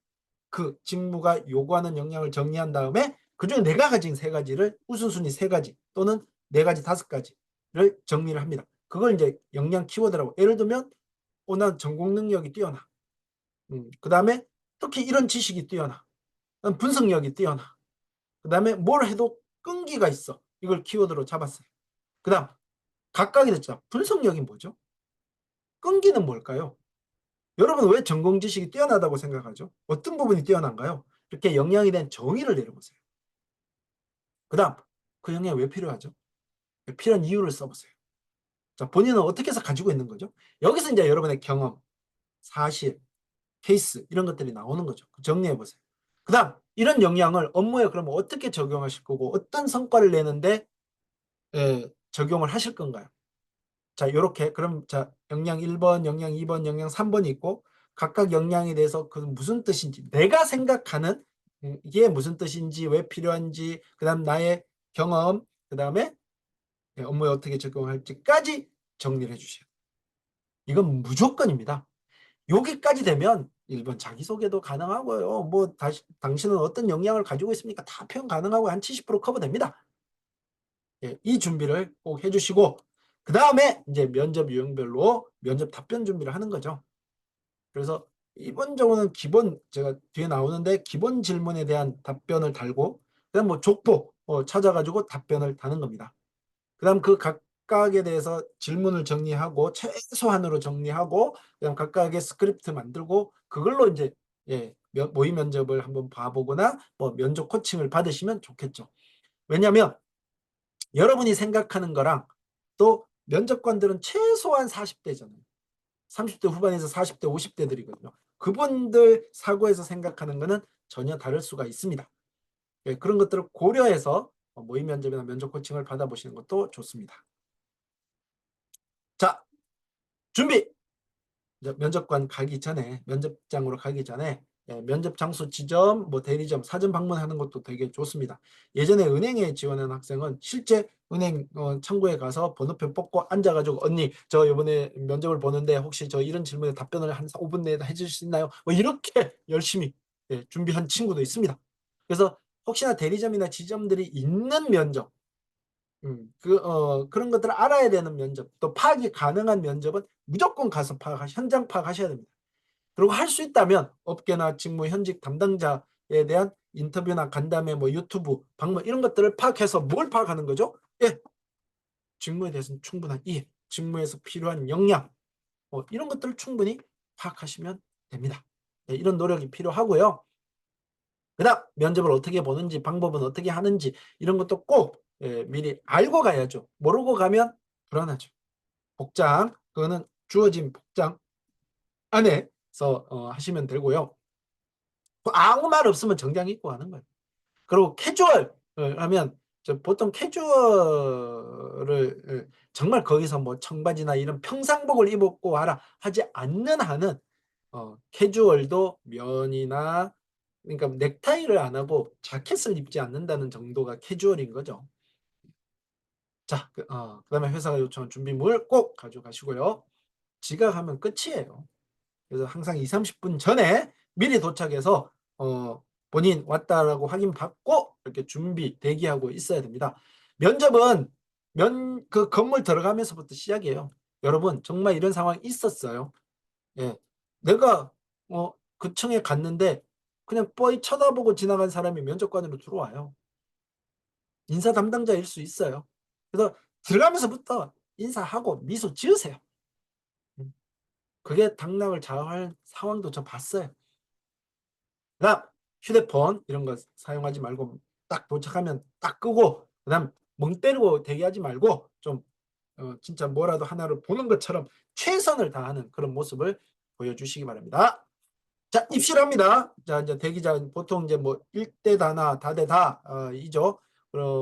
그 직무가 요구하는 역량을 정리한 다음에 그중에 내가 가진 세 가지를 우선순위 세 가지 또는 네 가지, 다섯 가지를 정리를 합니다. 그걸 이제 역량 키워드라고. 예를 들면 난 전공 능력이 뛰어나. 그 다음에 특히 이런 지식이 뛰어나. 분석력이 뛰어나. 그 다음에 뭘 해도 끈기가 있어. 이걸 키워드로 잡았어요. 그 다음 각각이 됐죠. 분석력이 뭐죠? 끈기는 뭘까요? 여러분 왜 전공 지식이 뛰어나다고 생각하죠? 어떤 부분이 뛰어난가요? 이렇게 역량에 대한 정의를 내려보세요. 그 다음 그 역량이 왜 필요하죠? 필요한 이유를 써보세요. 자, 본인은 어떻게 해서 가지고 있는 거죠? 여기서 이제 여러분의 경험, 사실, 케이스 이런 것들이 나오는 거죠. 정리해보세요. 그 다음 이런 역량을 업무에 그러면 어떻게 적용하실 거고 어떤 성과를 내는데 적용을 하실 건가요? 자, 이렇게 그럼 자 역량 1번, 역량 2번, 역량 3번이 있고 각각 역량에 대해서 그 무슨 뜻인지 내가 생각하는 이게 무슨 뜻인지 왜 필요한지 그 다음 나의 경험 그 다음에 업무에 어떻게 적용할지까지 정리를 해주셔요. 이건 무조건입니다. 여기까지 되면 1번 자기소개도 가능하고요. 뭐 당신은 어떤 역량을 가지고 있습니까? 다 표현 가능하고 한 70% 커버됩니다. 이 준비를 꼭 해주시고 그 다음에 이제 면접 유형별로 면접 답변 준비를 하는 거죠. 그래서 기본적으로는 기본 제가 뒤에 나오는데 기본 질문에 대한 답변을 달고 그다음 뭐 족보 찾아가지고 답변을 다는 겁니다. 그다음 그 각각에 대해서 질문을 정리하고 최소한으로 정리하고 그다음 각각의 스크립트 만들고 그걸로 이제 모의 면접을 한번 봐보거나 뭐 면접 코칭을 받으시면 좋겠죠. 왜냐하면 여러분이 생각하는 거랑 또 면접관들은 최소한 40대잖아요. 30대 후반에서 40대, 50대들이거든요. 그분들 사고에서 생각하는 거는 전혀 다를 수가 있습니다. 그런 것들을 고려해서 모의 면접이나 면접 코칭을 받아보시는 것도 좋습니다. 자, 준비! 면접관 가기 전에, 면접장으로 가기 전에 면접 장소 지점, 뭐 대리점, 사전 방문하는 것도 되게 좋습니다. 예전에 은행에 지원한 학생은 실제 은행 창구에 가서 번호표 뽑고 앉아가지고 언니 저 이번에 면접을 보는데 혹시 저 이런 질문에 답변을 한 5분 내에 해주실 수 있나요? 뭐 이렇게 열심히 준비한 친구도 있습니다. 그래서 혹시나 대리점이나 지점들이 있는 면접 그런 것들을 알아야 되는 면접, 또 파악이 가능한 면접은 무조건 가서 현장 파악하셔야 됩니다. 그리고 할 수 있다면 업계나 직무 현직 담당자에 대한 인터뷰나 간담회, 뭐 유튜브, 방문 이런 것들을 파악해서 뭘 파악하는 거죠? 직무에 대해서는 충분한 이해, 직무에서 필요한 역량, 이런 것들을 충분히 파악하시면 됩니다. 이런 노력이 필요하고요. 그다음 면접을 어떻게 보는지 방법은 어떻게 하는지 이런 것도 꼭 미리 알고 가야죠. 모르고 가면 불안하죠. 복장 그거는 주어진 복장 안에서 하시면 되고요. 아무 말 없으면 정장 입고 하는 거예요. 그리고 캐주얼 하면 보통 캐주얼을 정말 거기서 뭐 청바지나 이런 평상복을 입고 와라 하지 않는 한은 캐주얼도 면이나 그러니까 넥타이를 안 하고 자켓을 입지 않는다는 정도가 캐주얼인 거죠. 자, 그다음에 회사가 요청한 준비물 꼭 가져가시고요. 지각하면 끝이에요. 그래서 항상 2, 30분 전에 미리 도착해서 본인 왔다라고 확인받고 이렇게 준비 대기하고 있어야 됩니다. 면접은 그 건물 들어가면서부터 시작이에요. 여러분 정말 이런 상황이 있었어요. 내가 그 층에 갔는데 그냥 뻔히 쳐다보고 지나간 사람이 면접관으로 들어와요. 인사 담당자일 수 있어요. 그래서 들어가면서부터 인사하고 미소 지으세요. 그게 당락을 좌우할 상황도 저 봤어요. 그다음 휴대폰 이런 거 사용하지 말고 딱 도착하면 딱 끄고 그다음 멍 때리고 대기하지 말고 좀 진짜 뭐라도 하나를 보는 것처럼 최선을 다하는 그런 모습을 보여주시기 바랍니다. 자, 입실합니다. 자, 이제 대기자 보통 이제 뭐 1대다나 다대다 이죠.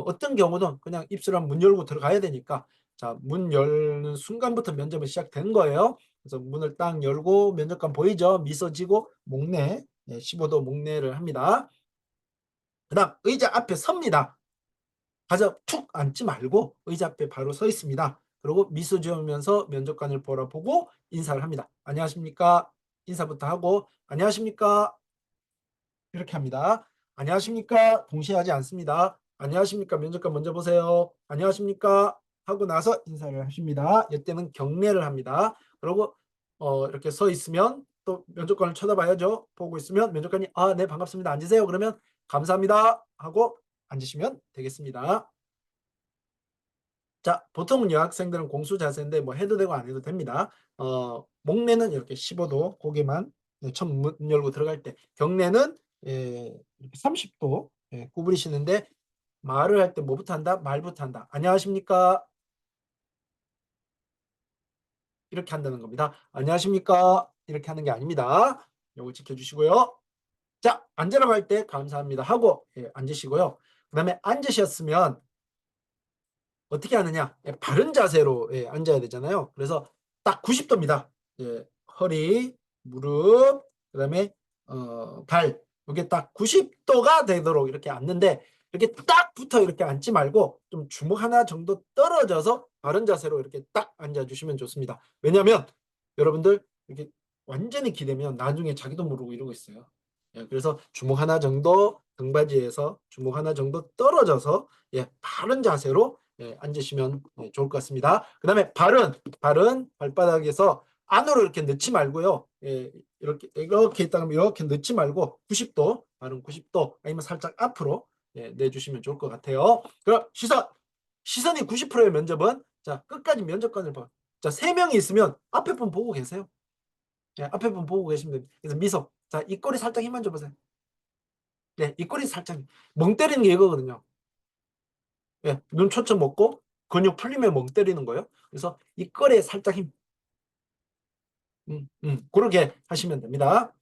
어떤 경우는 그냥 입실하면 문 열고 들어가야 되니까 자, 문 열는 순간부터 면접은 시작된 거예요. 그래서 문을 딱 열고 면접관 보이죠? 미소 지고 목내 15도 목내를 합니다. 그다음 의자 앞에 섭니다. 가서 툭 앉지 말고 의자 앞에 바로 서 있습니다. 그리고 미소 지으면서 면접관을 바라보고 인사를 합니다. 안녕하십니까? 인사부터 하고 안녕하십니까? 이렇게 합니다. 안녕하십니까? 동시에 하지 않습니다. 안녕하십니까? 면접관 먼저 보세요. 안녕하십니까? 하고 나서 인사를 하십니다. 이때는 경례를 합니다. 그리고 이렇게 서 있으면 또 면접관을 쳐다봐야죠. 보고 있으면 면접관이 네, 반갑습니다. 앉으세요. 그러면 감사합니다 하고 앉으시면 되겠습니다. 자, 보통은 여학생들은 공수 자세인데 뭐 해도 되고 안 해도 됩니다. 목례는 이렇게 15도 고개만 처음 문 열고 들어갈 때, 경례는 이렇게 30도 구부리시는데, 말을 할 때 뭐부터 한다? 말부터 한다. 안녕하십니까? 이렇게 한다는 겁니다. 안녕하십니까? 이렇게 하는 게 아닙니다. 요거 지켜주시고요. 자, 앉으라고 할 때 감사합니다 하고 앉으시고요. 그 다음에 앉으셨으면 어떻게 하느냐? 바른 자세로 앉아야 되잖아요. 그래서 딱 90도입니다. 허리, 무릎, 그다음에 발, 이게 딱 90도가 되도록 이렇게 앉는데, 이렇게 딱 붙어 이렇게 앉지 말고 좀 주먹 하나 정도 떨어져서 바른 자세로 이렇게 딱 앉아주시면 좋습니다. 왜냐하면 여러분들 이렇게 완전히 기대면 나중에 자기도 모르고 이러고 있어요. 그래서 주먹 하나 정도, 등받이에서 주먹 하나 정도 떨어져서 바른 자세로 앉으시면 좋을 것 같습니다. 그 다음에 발은 발바닥에서 안으로 이렇게 넣지 말고요. 이렇게 있다가 이렇게 넣지 말고 90도, 발은 90도 아니면 살짝 앞으로 내주시면 좋을 것 같아요. 그럼 시선이 90%의 면접은, 자, 끝까지 면접관을 봐. 자, 3명이 있으면 앞에 분 보고 계세요. 앞에 분 보고 계시면 됩니다. 그래서 미소. 자, 입꼬리 살짝 힘만 줘보세요. 입꼬리 살짝. 멍 때리는 게 이거거든요. 눈 초점 먹고 근육 풀리면 멍 때리는 거예요. 그래서 입꼬리에 살짝 힘. 그렇게 하시면 됩니다.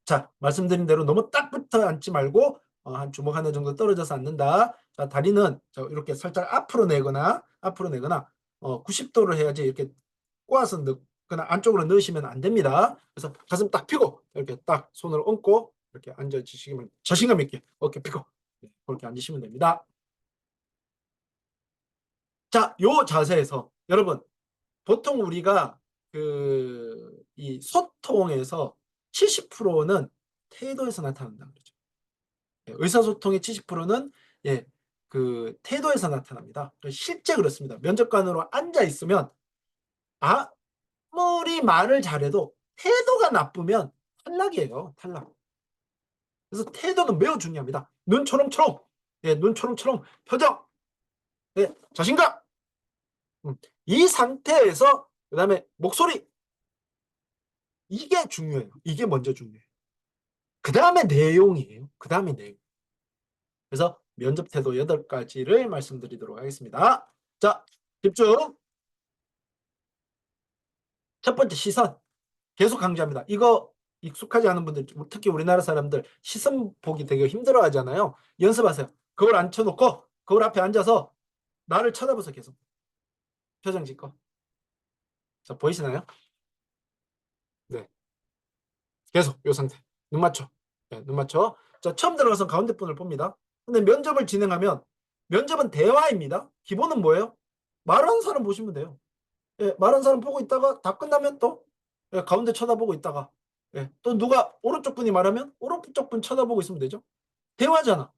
자, 말씀드린 대로 너무 딱 붙어 앉지 말고 한 주먹 하나 정도 떨어져서 앉는다. 자, 다리는 이렇게 살짝 앞으로 내거나 90도를 해야지 이렇게 꼬아서 넣거나 안쪽으로 넣으시면 안 됩니다. 그래서 가슴 딱 펴고 이렇게 딱 손을 얹고 이렇게 앉아주시면 자신감 있게 어깨 펴고 그렇게 앉으시면 됩니다. 자, 요 자세에서 여러분, 보통 우리가 이 소통에서 70%는 태도에서 나타난다 그러죠. 의사소통의 70%는 태도에서 나타납니다. 실제 그렇습니다. 면접관으로 앉아 있으면 아무리 말을 잘해도 태도가 나쁘면 탈락이에요. 탈락. 그래서 태도는 매우 중요합니다. 눈 초롱초롱, 눈 초롱초롱, 표정, 자신감. 이 상태에서 그다음에 목소리, 이게 중요해요. 이게 먼저 중요해요. 그 다음에 내용이에요. 그 다음에 내용. 그래서 면접 태도 8가지를 말씀드리도록 하겠습니다. 자, 집중. 첫 번째, 시선. 계속 강조합니다. 이거 익숙하지 않은 분들, 특히 우리나라 사람들 시선 보기 되게 힘들어 하잖아요. 연습하세요. 거울 앉혀놓고 거울 앞에 앉아서 나를 쳐다보세요. 계속. 표정 짓고. 자, 보이시나요? 네. 계속 이 상태. 눈 맞춰. 눈 맞춰. 자, 처음 들어가서 가운데 분을 봅니다. 근데 면접을 진행하면, 면접은 대화입니다. 기본은 뭐예요? 말하는 사람 보시면 돼요. 말하는 사람 보고 있다가 다 끝나면 또 가운데 쳐다보고 있다가 또 누가 오른쪽 분이 말하면 오른쪽 분 쳐다보고 있으면 되죠. 대화잖아.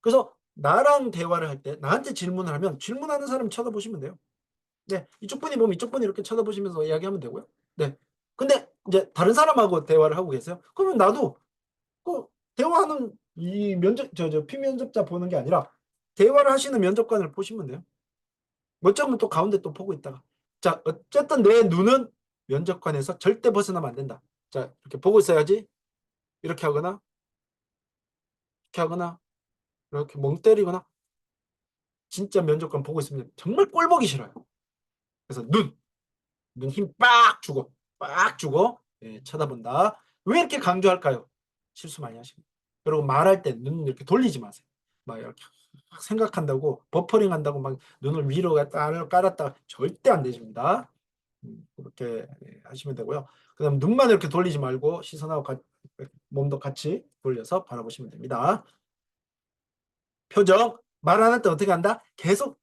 그래서 나랑 대화를 할 때 나한테 질문을 하면 질문하는 사람 쳐다보시면 돼요. 이쪽 분이 보면 이쪽 분이 이렇게 쳐다보시면서 이야기하면 되고요. 근데 이제 다른 사람하고 대화를 하고 계세요. 그러면 나도 그 대화하는 이 피면접자 보는 게 아니라 대화를 하시는 면접관을 보시면 돼요. 어쩌면 또 가운데 또 보고 있다가. 자, 어쨌든 내 눈은 면접관에서 절대 벗어나면 안 된다. 자, 이렇게 보고 있어야지. 이렇게 하거나 이렇게 하거나 이렇게 멍 때리거나. 진짜 면접관 보고 있으면 정말 꼴 보기 싫어요. 그래서 눈 힘 빡 주고 쳐다본다. 왜 이렇게 강조할까요? 실수 많이 하십니다. 그리고 말할 때 눈 이렇게 돌리지 마세요. 막 이렇게 생각한다고 버퍼링 한다고 막 눈을 위로 깔았다 절대 안 되십니다. 그렇게 하시면 되고요. 그다음 눈만 이렇게 돌리지 말고 시선하고 몸도 같이 돌려서 바라보시면 됩니다. 표정, 말 안 할 때 어떻게 한다? 계속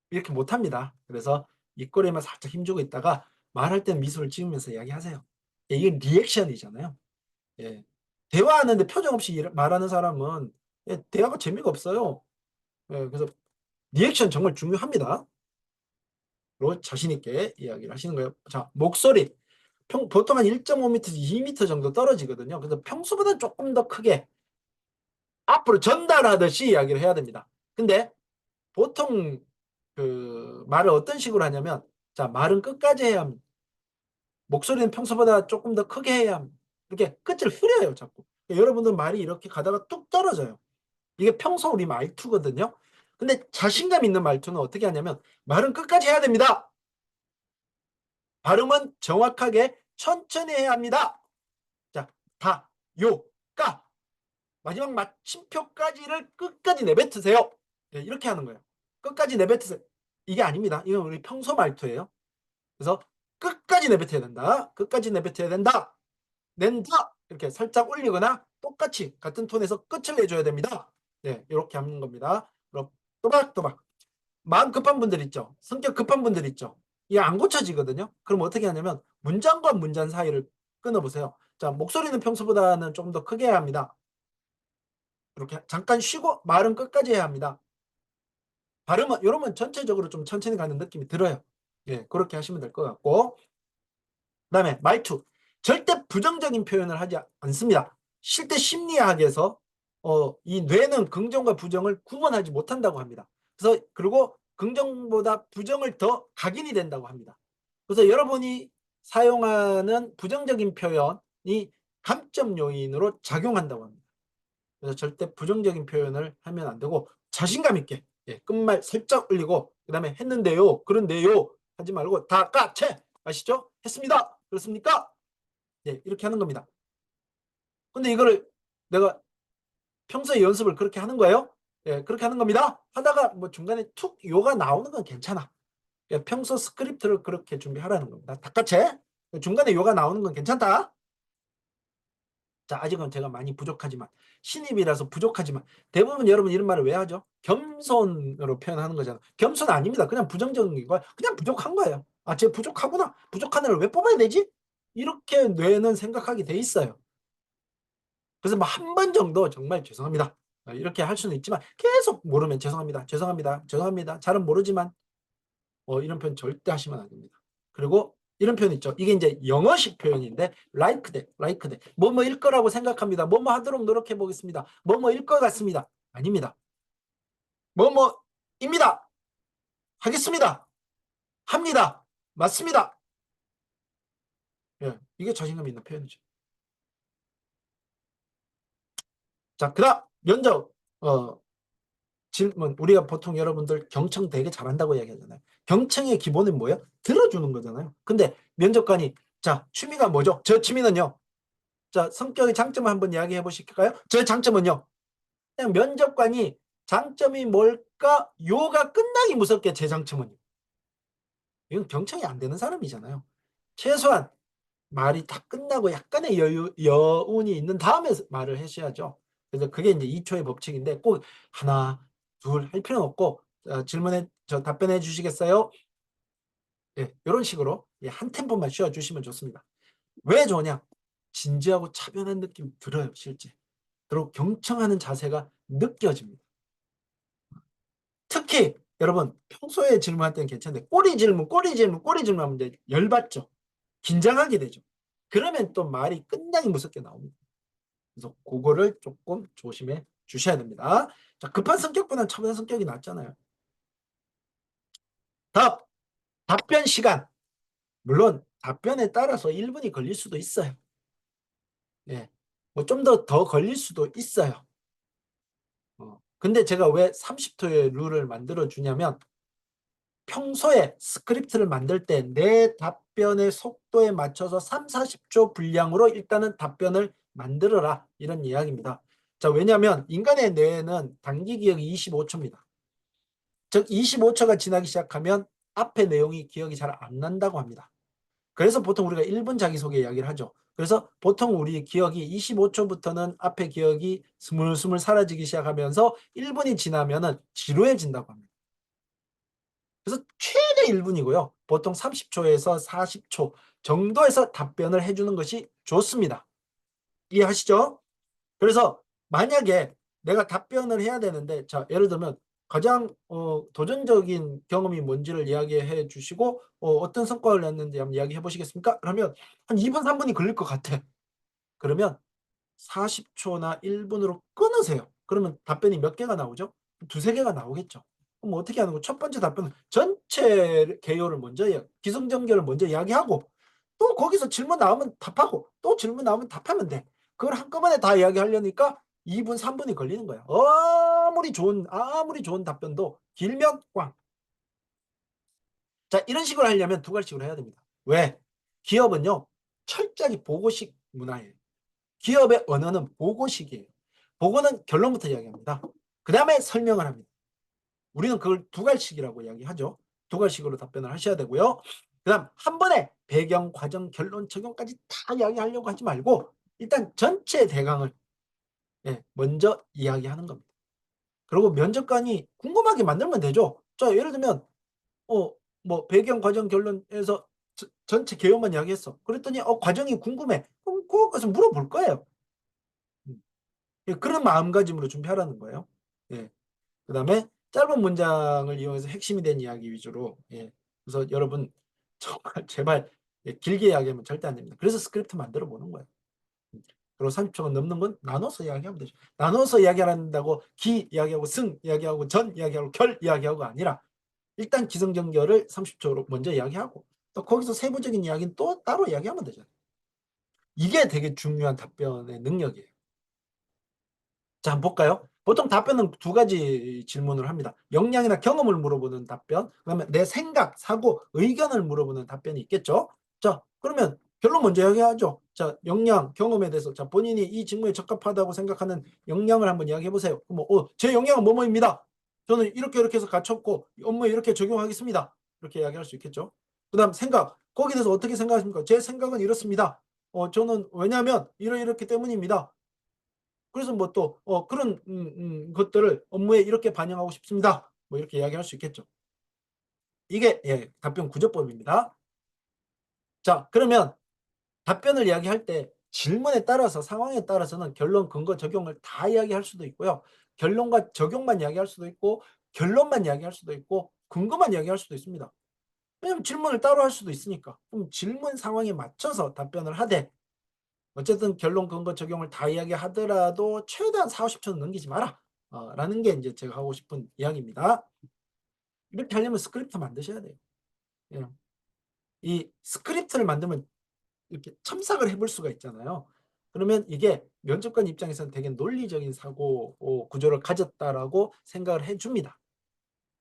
이렇게 못합니다. 그래서 입꼬리에만 살짝 힘주고 있다가 말할 때 미소를 지으면서 이야기하세요. 이게 리액션이잖아요. 예. 대화하는데 표정 없이 말하는 사람은 대화가 재미가 없어요. 그래서 리액션 정말 중요합니다. 자신 있게 이야기를 하시는 거예요. 자, 목소리. 보통 한 1.5m, 2m 정도 떨어지거든요. 그래서 평소보다 조금 더 크게 앞으로 전달하듯이 이야기를 해야 됩니다. 근데 보통 그 말을 어떤 식으로 하냐면, 자, 말은 끝까지 해야 합니다. 목소리는 평소보다 조금 더 크게 해야 합니다. 이렇게 끝을 흐려요, 자꾸. 여러분들 말이 이렇게 가다가 뚝 떨어져요. 이게 평소 우리 말투거든요. 근데 자신감 있는 말투는 어떻게 하냐면, 말은 끝까지 해야 됩니다. 발음은 정확하게 천천히 해야 합니다. 자, 다, 요, 까. 마지막 마침표까지를 끝까지 내뱉으세요. 이렇게 하는 거예요. 끝까지 내뱉으세요. 이게 아닙니다. 이건 우리 평소 말투예요. 그래서 끝까지 내뱉어야 된다. 끝까지 내뱉어야 된다. 낸다. 이렇게 살짝 올리거나 똑같이 같은 톤에서 끝을 내줘야 됩니다. 네, 이렇게 하는 겁니다. 그럼 또박또박. 마음 급한 분들 있죠. 성격 급한 분들 있죠. 이게 안 고쳐지거든요. 그럼 어떻게 하냐면 문장과 문장 사이를 끊어보세요. 자, 목소리는 평소보다는 조금 더 크게 해야 합니다. 이렇게 잠깐 쉬고 말은 끝까지 해야 합니다. 발음은 이러면 전체적으로 좀 천천히 가는 느낌이 들어요. 예, 그렇게 하시면 될 것 같고, 그다음에 말투. 절대 부정적인 표현을 하지 않습니다. 실제 심리학에서 이 뇌는 긍정과 부정을 구분하지 못한다고 합니다. 그래서 그리고 긍정보다 부정을 더 각인이 된다고 합니다. 그래서 여러분이 사용하는 부정적인 표현이 감점 요인으로 작용한다고 합니다. 그래서 절대 부정적인 표현을 하면 안 되고 자신감 있게 끝말 살짝 올리고 그다음에 했는데요, 그런데요 하지 말고 다 까채 아시죠? 했습니다. 그렇습니까? 이렇게 하는 겁니다. 근데 이거를 내가 평소에 연습을 그렇게 하는 거예요. 그렇게 하는 겁니다. 하다가 뭐 중간에 툭 요가 나오는 건 괜찮아. 평소 스크립트를 그렇게 준비하라는 겁니다. 닭가채 중간에 요가 나오는 건 괜찮다. 자, 아직은 제가 많이 부족하지만, 신입이라서 부족하지만, 대부분 여러분 이런 말을 왜 하죠? 겸손으로 표현하는 거잖아. 겸손 아닙니다. 그냥 부정적인 거야. 그냥 부족한 거예요. 아, 쟤 부족하구나. 부족한 애를 왜 뽑아야 되지? 이렇게 뇌는 생각하게 돼 있어요. 그래서 뭐 한 번 정도 정말 죄송합니다. 이렇게 할 수는 있지만 계속 모르면 죄송합니다. 죄송합니다. 죄송합니다. 잘은 모르지만 이런 표현 절대 하시면 안 됩니다. 그리고 이런 표현 있죠. 이게 이제 영어식 표현인데 like that, like that. 뭐뭐일 거라고 생각합니다. 뭐뭐 하도록 노력해 보겠습니다. 뭐뭐일 것 같습니다. 아닙니다. 뭐뭐입니다. 하겠습니다. 합니다. 맞습니다. 이게 자신감 있는 표현이죠. 자, 그다음 면접 질문. 우리가 보통 여러분들 경청 되게 잘한다고 이야기하잖아요. 경청의 기본은 뭐예요? 들어주는 거잖아요. 근데 면접관이 자, 취미가 뭐죠? 저 취미는요. 자, 성격의 장점을 한번 이야기해 보실까요? 저 장점은요. 그냥 면접관이 장점이 뭘까? 요가 끝나기 무섭게 제 장점은요. 이건 경청이 안 되는 사람이잖아요. 최소한 말이 다 끝나고 약간의 여운이 있는 다음에 말을 하셔야죠. 그래서 그게 이제 2초의 법칙인데 꼭 하나, 둘 할 필요는 없고 질문에 답변해 주시겠어요? 이런 식으로 한 템포만 쉬어주시면 좋습니다. 왜 좋으냐? 진지하고 차분한 느낌 들어요, 실제. 그리고 경청하는 자세가 느껴집니다. 특히 여러분 평소에 질문할 때는 괜찮은데 꼬리 질문 하면 이제 열받죠. 긴장하게 되죠. 그러면 또 말이 끝나기 무섭게 나옵니다. 그래서 그거를 조금 조심해 주셔야 됩니다. 자, 급한 성격보다는 차분한 성격이 낫잖아요. 답변 시간. 물론 답변에 따라서 1분이 걸릴 수도 있어요. 뭐 좀 더 걸릴 수도 있어요. 근데 제가 왜 30초의 룰을 만들어 주냐면 평소에 스크립트를 만들 때 내 답변의 속도에 맞춰서 3, 40초 분량으로 일단은 답변을 만들어라 이런 이야기입니다. 자, 왜냐하면 인간의 뇌에는 단기 기억이 25초입니다. 즉 25초가 지나기 시작하면 앞의 내용이 기억이 잘 안 난다고 합니다. 그래서 보통 우리가 1분 자기소개 이야기를 하죠. 그래서 보통 우리 기억이 25초부터는 앞에 기억이 스물스물 사라지기 시작하면서 1분이 지나면은 지루해진다고 합니다. 그래서 최대 1분이고요. 보통 30초에서 40초 정도에서 답변을 해주는 것이 좋습니다. 이해하시죠? 그래서 만약에 내가 답변을 해야 되는데, 자, 예를 들면 가장 도전적인 경험이 뭔지를 이야기해 주시고 어떤 성과를 냈는지 한번 이야기해 보시겠습니까? 그러면 한 2분, 3분이 걸릴 것 같아. 그러면 40초나 1분으로 끊으세요. 그러면 답변이 몇 개가 나오죠? 두세 개가 나오겠죠. 그럼 어떻게 하는 거? 첫 번째 답변은 전체 개요를 먼저 기승전결을 먼저 이야기하고, 또 거기서 질문 나오면 답하고, 또 질문 나오면 답하면 돼. 그걸 한꺼번에 다 이야기하려니까 2분, 3분이 걸리는 거야. 아무리 좋은 답변도 길면 꽝. 자, 이런 식으로 하려면 두 가지식으로 해야 됩니다. 왜? 기업은요, 철저히 보고식 문화예요. 기업의 언어는 보고식이에요. 보고는 결론부터 이야기합니다. 그 다음에 설명을 합니다. 우리는 그걸 두갈식이라고 이야기하죠. 두갈식으로 답변을 하셔야 되고요. 그 다음 한 번에 배경, 과정, 결론, 적용까지 다 이야기하려고 하지 말고 일단 전체 대강을 먼저 이야기하는 겁니다. 그리고 면접관이 궁금하게 만들면 되죠. 자, 예를 들면 뭐 배경, 과정, 결론에서 전체 개요만 이야기했어. 그랬더니 과정이 궁금해. 그럼 그것을 물어볼 거예요. 예, 그런 마음가짐으로 준비하라는 거예요. 예. 그 다음에 짧은 문장을 이용해서 핵심이 된 이야기 위주로. 예. 그래서 여러분 정말 제발 길게 이야기하면 절대 안 됩니다. 그래서 스크립트 만들어 보는 거예요. 그리고 30초가 넘는 건 나눠서 이야기하면 되죠. 나눠서 이야기한다고 기 이야기하고 승 이야기하고 전 이야기하고 결 이야기하고 아니라 일단 기승전결을 30초로 먼저 이야기하고 또 거기서 세부적인 이야기는 또 따로 이야기하면 되잖아요. 이게 되게 중요한 답변의 능력이에요. 자, 한번 볼까요? 보통 답변은 두 가지 질문을 합니다. 역량이나 경험을 물어보는 답변, 그다음에 내 생각, 사고, 의견을 물어보는 답변이 있겠죠. 자, 그러면 결론 먼저 이야기하죠. 자, 역량, 경험에 대해서 자, 본인이 이 직무에 적합하다고 생각하는 역량을 한번 이야기해 보세요. 그럼 제 역량은 뭐뭐입니다. 저는 이렇게 이렇게 해서 갖췄고 업무에 이렇게 적용하겠습니다. 이렇게 이야기할 수 있겠죠. 그다음 생각, 거기에 대해서 어떻게 생각하십니까? 제 생각은 이렇습니다. 저는 왜냐하면 이렇게 때문입니다. 그래서 뭐 또 그런 것들을 업무에 이렇게 반영하고 싶습니다. 뭐 이렇게 이야기할 수 있겠죠. 이게 답변 구조법입니다. 자, 그러면 답변을 이야기할 때 질문에 따라서 상황에 따라서는 결론, 근거, 적용을 다 이야기할 수도 있고요. 결론과 적용만 이야기할 수도 있고 결론만 이야기할 수도 있고 근거만 이야기할 수도 있습니다. 왜냐면 질문을 따로 할 수도 있으니까. 그럼 질문 상황에 맞춰서 답변을 하되 어쨌든 결론, 근거, 적용을 다 이야기하더라도 최대한 4, 50초는 넘기지 마라. 라는 게 이제 제가 하고 싶은 이야기입니다. 이렇게 하려면 스크립트 만드셔야 돼요. 예. 이 스크립트를 만들면 이렇게 첨삭을 해볼 수가 있잖아요. 그러면 이게 면접관 입장에서는 되게 논리적인 사고 구조를 가졌다라고 생각을 해줍니다.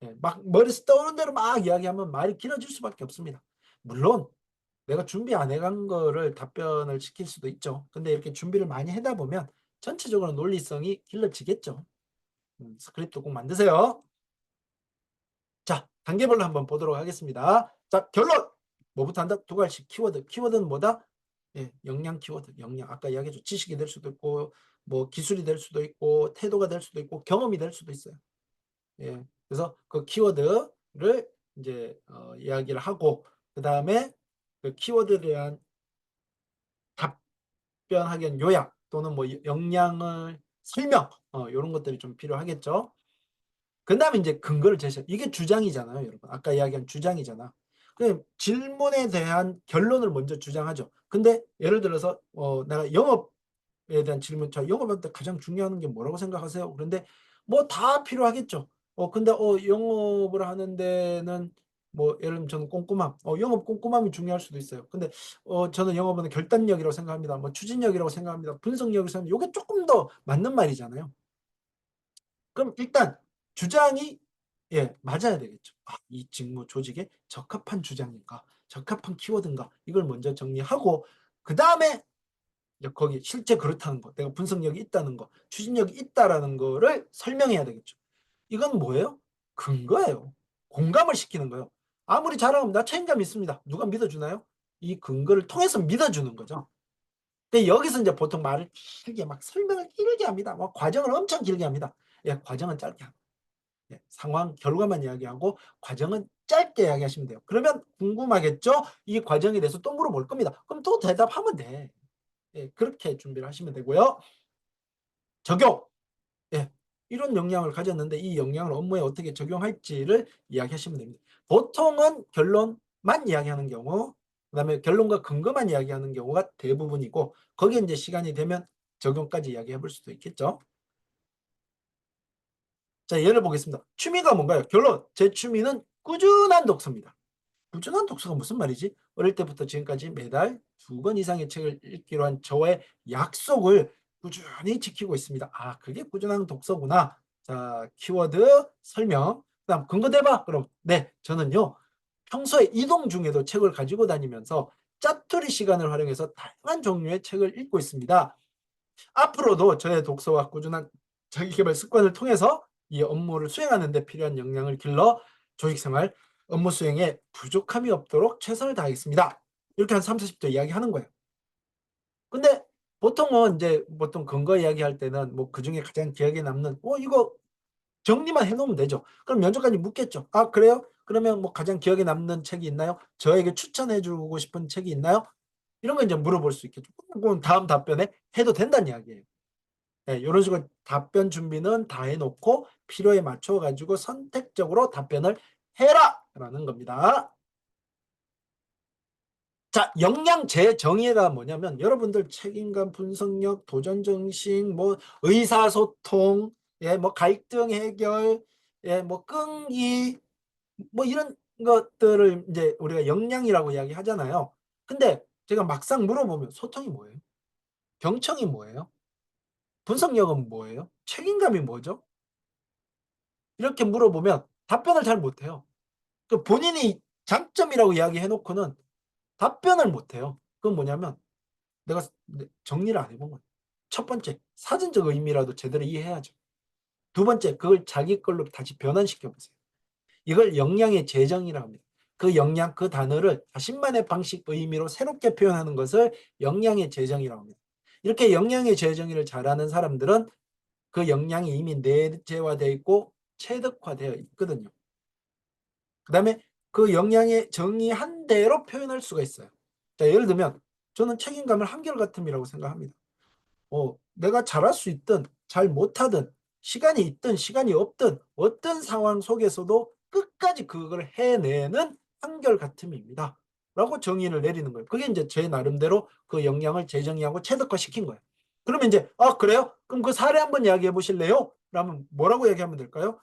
예. 막 머리에서 떠오르는 대로 막 이야기하면 말이 길어질 수밖에 없습니다. 물론 내가 준비 안 해간 거를 답변을 시킬 수도 있죠. 근데 이렇게 준비를 많이 하다 보면 전체적으로 논리성이 길러지겠죠. 스크립트 꼭 만드세요. 자, 단계별로 한번 보도록 하겠습니다. 자, 결론! 뭐부터 한다? 두 가지 키워드. 키워드는 뭐다? 역량 키워드. 역량. 아까 이야기했죠. 지식이 될 수도 있고, 뭐 기술이 될 수도 있고, 태도가 될 수도 있고, 경험이 될 수도 있어요. 그래서 그 키워드를 이제 이야기를 하고, 그 다음에 그 키워드에 대한 답변하기 위한 요약 또는 뭐 역량을 설명 이런 것들이 좀 필요하겠죠. 그 다음에 이제 근거를 제시해. 이게 주장이잖아요, 여러분. 아까 이야기한 주장이잖아. 그 질문에 대한 결론을 먼저 주장하죠. 근데 예를 들어서 내가 영업에 대한 질문, 자, 영업할 때 가장 중요한 게 뭐라고 생각하세요? 그런데 뭐 다 필요하겠죠. 근데 영업을 하는 데는 뭐 예를 들면 저는 꼼꼼함, 영업 꼼꼼함이 중요할 수도 있어요. 근데 저는 영업은 결단력이라고 생각합니다. 뭐 추진력이라고 생각합니다. 분석력이라고 생각합니다. 이게 조금 더 맞는 말이잖아요. 그럼 일단 주장이 맞아야 되겠죠. 이 직무 조직에 적합한 주장인가, 적합한 키워드인가 이걸 먼저 정리하고 그 다음에 거기 실제 그렇다는 거, 내가 분석력이 있다는 거, 추진력이 있다라는 거를 설명해야 되겠죠. 이건 뭐예요? 근거예요. 공감을 시키는 거예요. 아무리 잘하면 나 책임감 있습니다. 누가 믿어주나요? 이 근거를 통해서 믿어주는 거죠. 근데 여기서 이제 보통 말을 길게 막 설명을 길게 합니다. 막 과정을 엄청 길게 합니다. 과정은 짧게 합니다. 상황, 결과만 이야기하고 과정은 짧게 이야기하시면 돼요. 그러면 궁금하겠죠? 이 과정에 대해서 또 물어볼 겁니다. 그럼 또 대답하면 돼. 그렇게 준비를 하시면 되고요. 적용. 예, 이런 역량을 가졌는데 이 역량을 업무에 어떻게 적용할지를 이야기하시면 됩니다. 보통은 결론만 이야기하는 경우, 그다음에 결론과 근거만 이야기하는 경우가 대부분이고 거기에 이제 시간이 되면 적용까지 이야기해 볼 수도 있겠죠. 자, 예를 보겠습니다. 취미가 뭔가요? 결론. 제 취미는 꾸준한 독서입니다. 꾸준한 독서가 무슨 말이지? 어릴 때부터 지금까지 매달 2권 이상의 책을 읽기로 한 저의 약속을 꾸준히 지키고 있습니다. 아, 그게 꾸준한 독서구나. 자, 키워드 설명. 그다음 근거 대봐. 그럼 네, 저는요. 평소에 이동 중에도 책을 가지고 다니면서 짜투리 시간을 활용해서 다양한 종류의 책을 읽고 있습니다. 앞으로도 저의 독서와 꾸준한 자기계발 습관을 통해서 이 업무를 수행하는 데 필요한 역량을 길러 조직생활 업무 수행에 부족함이 없도록 최선을 다하겠습니다. 이렇게 한 3, 40조 이야기하는 거예요. 근데 보통은 이제 보통 근거 이야기할 때는 뭐 그중에 가장 기억에 남는 이거 정리만 해놓으면 되죠. 그럼 면접관이 묻겠죠. 아, 그래요? 그러면 뭐 가장 기억에 남는 책이 있나요? 저에게 추천해주고 싶은 책이 있나요? 이런 거 이제 물어볼 수 있겠죠. 그럼 다음 답변에 해도 된다는 이야기예요. 네, 이런 식으로 답변 준비는 다 해놓고 필요에 맞춰가지고 선택적으로 답변을 해라! 라는 겁니다. 자, 역량 재정의가 뭐냐면 여러분들 책임감, 분석력, 도전정신, 뭐 의사소통, 예, 뭐 갈등 해결, 예, 뭐 끈기, 뭐 이런 것들을 이제 우리가 역량이라고 이야기하잖아요. 근데 제가 막상 물어보면 소통이 뭐예요? 경청이 뭐예요? 분석력은 뭐예요? 책임감이 뭐죠? 이렇게 물어보면 답변을 잘 못해요. 그 본인이 장점이라고 이야기해놓고는 답변을 못해요. 그건 뭐냐면 내가 정리를 안 해본 거예요. 첫 번째, 사전적 의미라도 제대로 이해해야죠. 두 번째, 그걸 자기 걸로 다시 변환시켜 보세요. 이걸 역량의 재정이라고 합니다. 그 역량, 그 단어를 자신만의 방식, 의미로 새롭게 표현하는 것을 역량의 재정이라고 합니다. 이렇게 역량의 재정의를 잘하는 사람들은 그 역량이 이미 내재화되어 있고 체득화되어 있거든요. 그 다음에 그 역량의 정의한 대로 표현할 수가 있어요. 자, 예를 들면 저는 책임감을 한결같음이라고 생각합니다. 내가 잘할 수 있든 잘 못하든 시간이 있든 시간이 없든 어떤 상황 속에서도 끝까지 그걸 해내는 한결같음입니다. 라고 정의를 내리는 거예요. 그게 이제 제 나름대로 그 역량을 재정의하고 체득화시킨 거예요. 그러면 이제 그래요? 그럼 그 사례 한번 이야기해 보실래요? 그러면 뭐라고 얘기하면 될까요?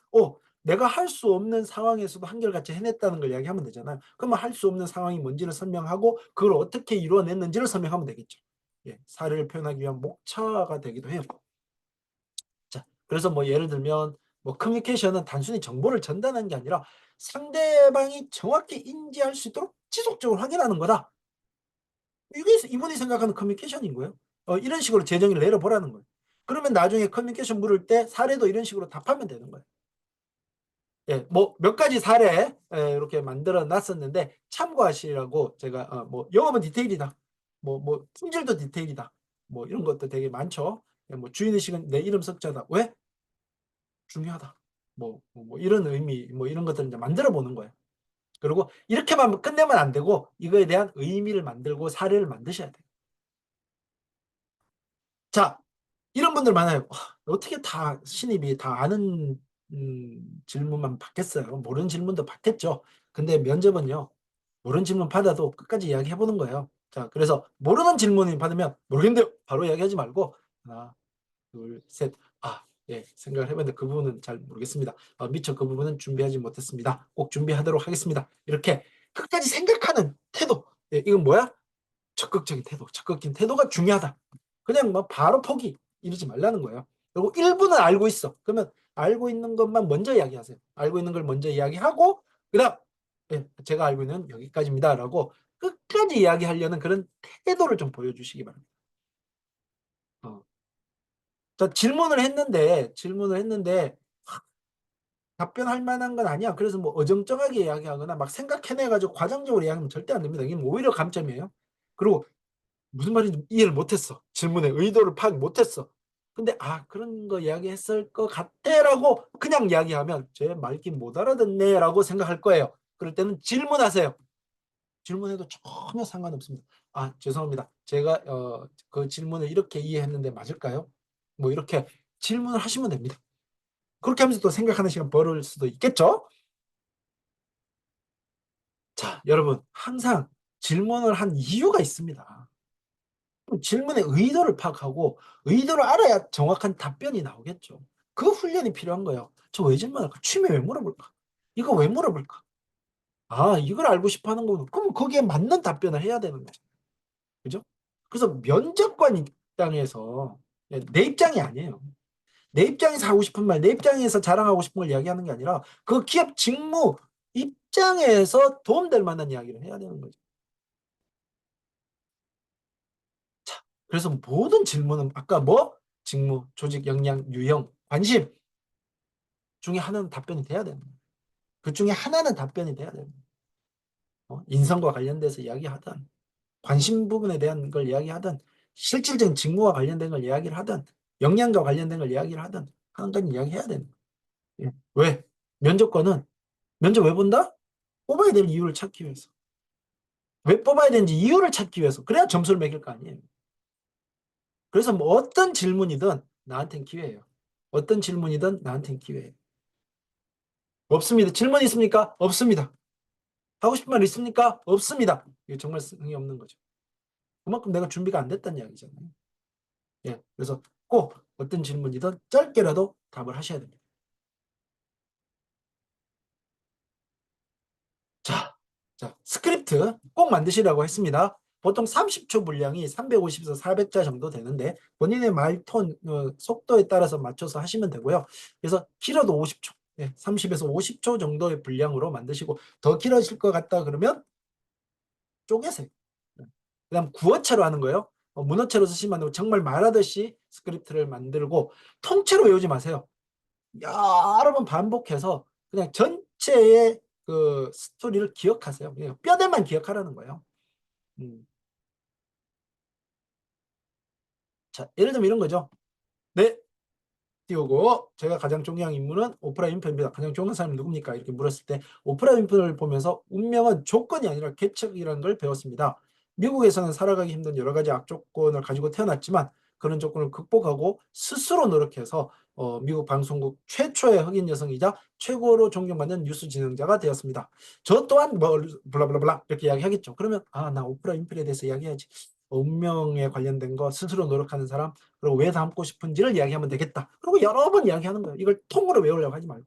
내가 할 수 없는 상황에서도 한결같이 해냈다는 걸 이야기하면 되잖아요. 그러면 할 수 없는 상황이 뭔지를 설명하고 그걸 어떻게 이루어냈는지를 설명하면 되겠죠. 예, 사례를 표현하기 위한 목차가 되기도 해요. 자, 그래서 뭐 예를 들면 뭐 커뮤니케이션은 단순히 정보를 전달하는 게 아니라 상대방이 정확히 인지할 수 있도록 지속적으로 확인하는 거다. 이게 이분이 생각하는 커뮤니케이션인 거예요. 이런 식으로 재정의를 내려보라는 거예요. 그러면 나중에 커뮤니케이션 물을 때 사례도 이런 식으로 답하면 되는 거예요. 예, 뭐 몇 가지 사례 이렇게 만들어 놨었는데 참고하시라고 제가 뭐 영업은 디테일이다. 뭐 품질도 디테일이다. 뭐 이런 것도 되게 많죠. 예, 뭐 주인의식은 내 이름 석자다. 왜? 중요하다. 뭐 이런 의미, 뭐 이런 것들을 이제 만들어 보는 거예요. 그리고 이렇게만 끝내면 안 되고 이거에 대한 의미를 만들고 사례를 만드셔야 돼요. 자, 이런 분들 많아요. 어떻게 다 신입이 다 아는 질문만 받겠어요. 모르는 질문도 받겠죠. 근데 면접은요. 모르는 질문 받아도 끝까지 이야기해 보는 거예요. 자, 그래서 모르는 질문을 받으면 모르겠는데요. 바로 이야기하지 말고 하나, 둘, 셋. 예, 생각을 해봤는데 그 부분은 잘 모르겠습니다. 미처 그 부분은 준비하지 못했습니다. 꼭 준비하도록 하겠습니다. 이렇게 끝까지 생각하는 태도. 예, 이건 뭐야? 적극적인 태도. 적극적인 태도가 중요하다. 그냥 뭐 바로 포기 이러지 말라는 거예요. 그리고 일부는 알고 있어. 그러면 알고 있는 것만 먼저 이야기하세요. 알고 있는 걸 먼저 이야기하고 그다음 예, 제가 알고 있는 여기까지입니다. 라고 끝까지 이야기하려는 그런 태도를 좀 보여주시기 바랍니다. 자, 질문을 했는데 답변할 만한 건 아니야. 그래서 뭐 어정쩡하게 이야기하거나 막 생각해내가지고 과장적으로 이야기하면 절대 안 됩니다. 이게 오히려 감점이에요. 그리고 무슨 말인지 이해를 못했어. 질문의 의도를 파악 못했어. 근데 그런 거 이야기했을 것 같대라고 그냥 이야기하면 쟤 말귀 못 알아듣네라고 생각할 거예요. 그럴 때는 질문하세요. 질문해도 전혀 상관없습니다. 죄송합니다. 제가 그 질문을 이렇게 이해했는데 맞을까요? 뭐 이렇게 질문을 하시면 됩니다. 그렇게 하면서 또 생각하는 시간 벌을 수도 있겠죠? 자, 여러분, 항상 질문을 한 이유가 있습니다. 질문의 의도를 파악하고 의도를 알아야 정확한 답변이 나오겠죠. 그 훈련이 필요한 거예요. 저 왜 질문할까? 취미 왜 물어볼까? 이거 왜 물어볼까? 아, 이걸 알고 싶어 하는 거면 그럼 거기에 맞는 답변을 해야 되는 거죠. 그죠? 그래서 면접관 입장에서 내 입장이 아니에요. 내 입장에서 하고 싶은 말, 내 입장에서 자랑하고 싶은 걸 이야기하는 게 아니라 그 기업 직무 입장에서 도움될 만한 이야기를 해야 되는 거죠. 자, 그래서 모든 질문은 아까 뭐? 직무, 조직, 역량, 유형, 관심 중에 하나는 답변이 돼야 되는 거예요. 그 중에 하나는 답변이 돼야 되는 거예요. 인성과 관련돼서 이야기하든 관심 부분에 대한 걸 이야기하든 실질적인 직무와 관련된 걸 이야기를 하든 역량과 관련된 걸 이야기를 하든 한 가지 이야기해야 되는 거예요. 예. 왜? 면접관은 면접 왜 본다? 뽑아야 될 이유를 찾기 위해서. 왜 뽑아야 되는지 이유를 찾기 위해서. 그래야 점수를 매길 거 아니에요. 그래서 뭐 어떤 질문이든 나한테는 기회예요. 어떤 질문이든 나한테는 기회예요. 없습니다. 질문 있습니까? 없습니다. 하고 싶은 말 있습니까? 없습니다. 이게 정말 성의 없는 거죠. 그만큼 내가 준비가 안 됐다는 이야기잖아요. 예, 그래서 꼭 어떤 질문이든 짧게라도 답을 하셔야 됩니다. 자, 자, 스크립트 꼭 만드시라고 했습니다. 보통 30초 분량이 350에서 400자 정도 되는데 본인의 말톤 속도에 따라서 맞춰서 하시면 되고요. 그래서 길어도 50초, 30에서 50초 정도의 분량으로 만드시고 더 길어질 것 같다 그러면 쪼개세요. 그다음 구어체로 하는 거예요. 문어체로 쓰시면 안 되고 정말 말하듯이 스크립트를 만들고 통째로 외우지 마세요. 여러 번 반복해서 그냥 전체의 그 스토리를 기억하세요. 그냥 뼈대만 기억하라는 거예요. 음. 자, 예를 들면 이런 거죠. 네, 띄우고 제가 가장 존경하는 인물은 오프라 윈프리입니다. 가장 존경하는 사람이 누굽니까? 이렇게 물었을 때 오프라 윈프리를 보면서 운명은 조건이 아니라 개척이라는 걸 배웠습니다. 미국에서는 살아가기 힘든 여러 가지 악조건을 가지고 태어났지만 그런 조건을 극복하고 스스로 노력해서 미국 방송국 최초의 흑인 여성이자 최고로 존경받는 뉴스 진행자가 되었습니다. 저 또한 뭐 블라블라블라 이렇게 이야기하겠죠. 그러면 아, 나 오프라 윈프리에 대해서 이야기해야지. 운명에 관련된 거, 스스로 노력하는 사람, 그리고 왜 닮고 싶은지를 이야기하면 되겠다. 그리고 여러 번 이야기하는 거예요. 이걸 통으로 외우려고 하지 말고.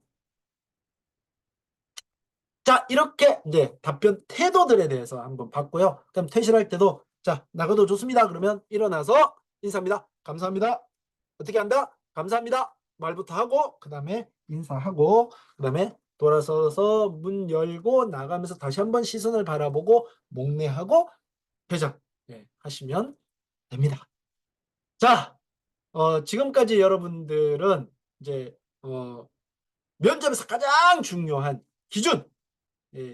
자, 이렇게 이제 답변 태도들에 대해서 한번 봤고요. 그럼 퇴실할 때도 자, 나가도 좋습니다. 그러면 일어나서 인사합니다. 감사합니다. 어떻게 한다? 감사합니다. 말부터 하고 그다음에 인사하고 그다음에 돌아서서 문 열고 나가면서 다시 한번 시선을 바라보고 목례하고 회전 하시면 됩니다. 자, 지금까지 여러분들은 이제 면접에서 가장 중요한 기준,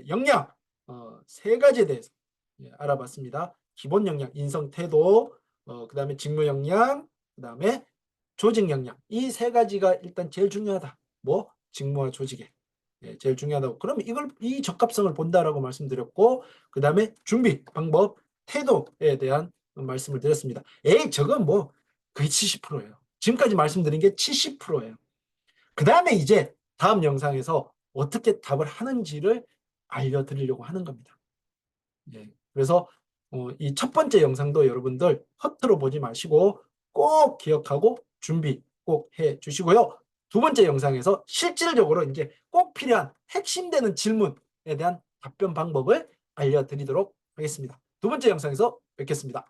역량 세 가지에 대해서 알아봤습니다. 기본 역량, 인성 태도, 그다음에 직무 역량, 그다음에 조직 역량. 이 세 가지가 일단 제일 중요하다. 뭐 직무와 조직에 제일 중요하다고. 그럼 이걸 이 적합성을 본다라고 말씀드렸고, 그다음에 준비 방법, 태도에 대한 말씀을 드렸습니다. 저건 뭐 거의 70%예요. 지금까지 말씀드린 게 70%예요. 그 다음에 이제 다음 영상에서 어떻게 답을 하는지를 알려드리려고 하는 겁니다. 그래서 이 첫 번째 영상도 여러분들 허투루 보지 마시고 꼭 기억하고 준비 꼭 해 주시고요. 두 번째 영상에서 실질적으로 이제 꼭 필요한 핵심되는 질문에 대한 답변 방법을 알려드리도록 하겠습니다. 두 번째 영상에서 뵙겠습니다.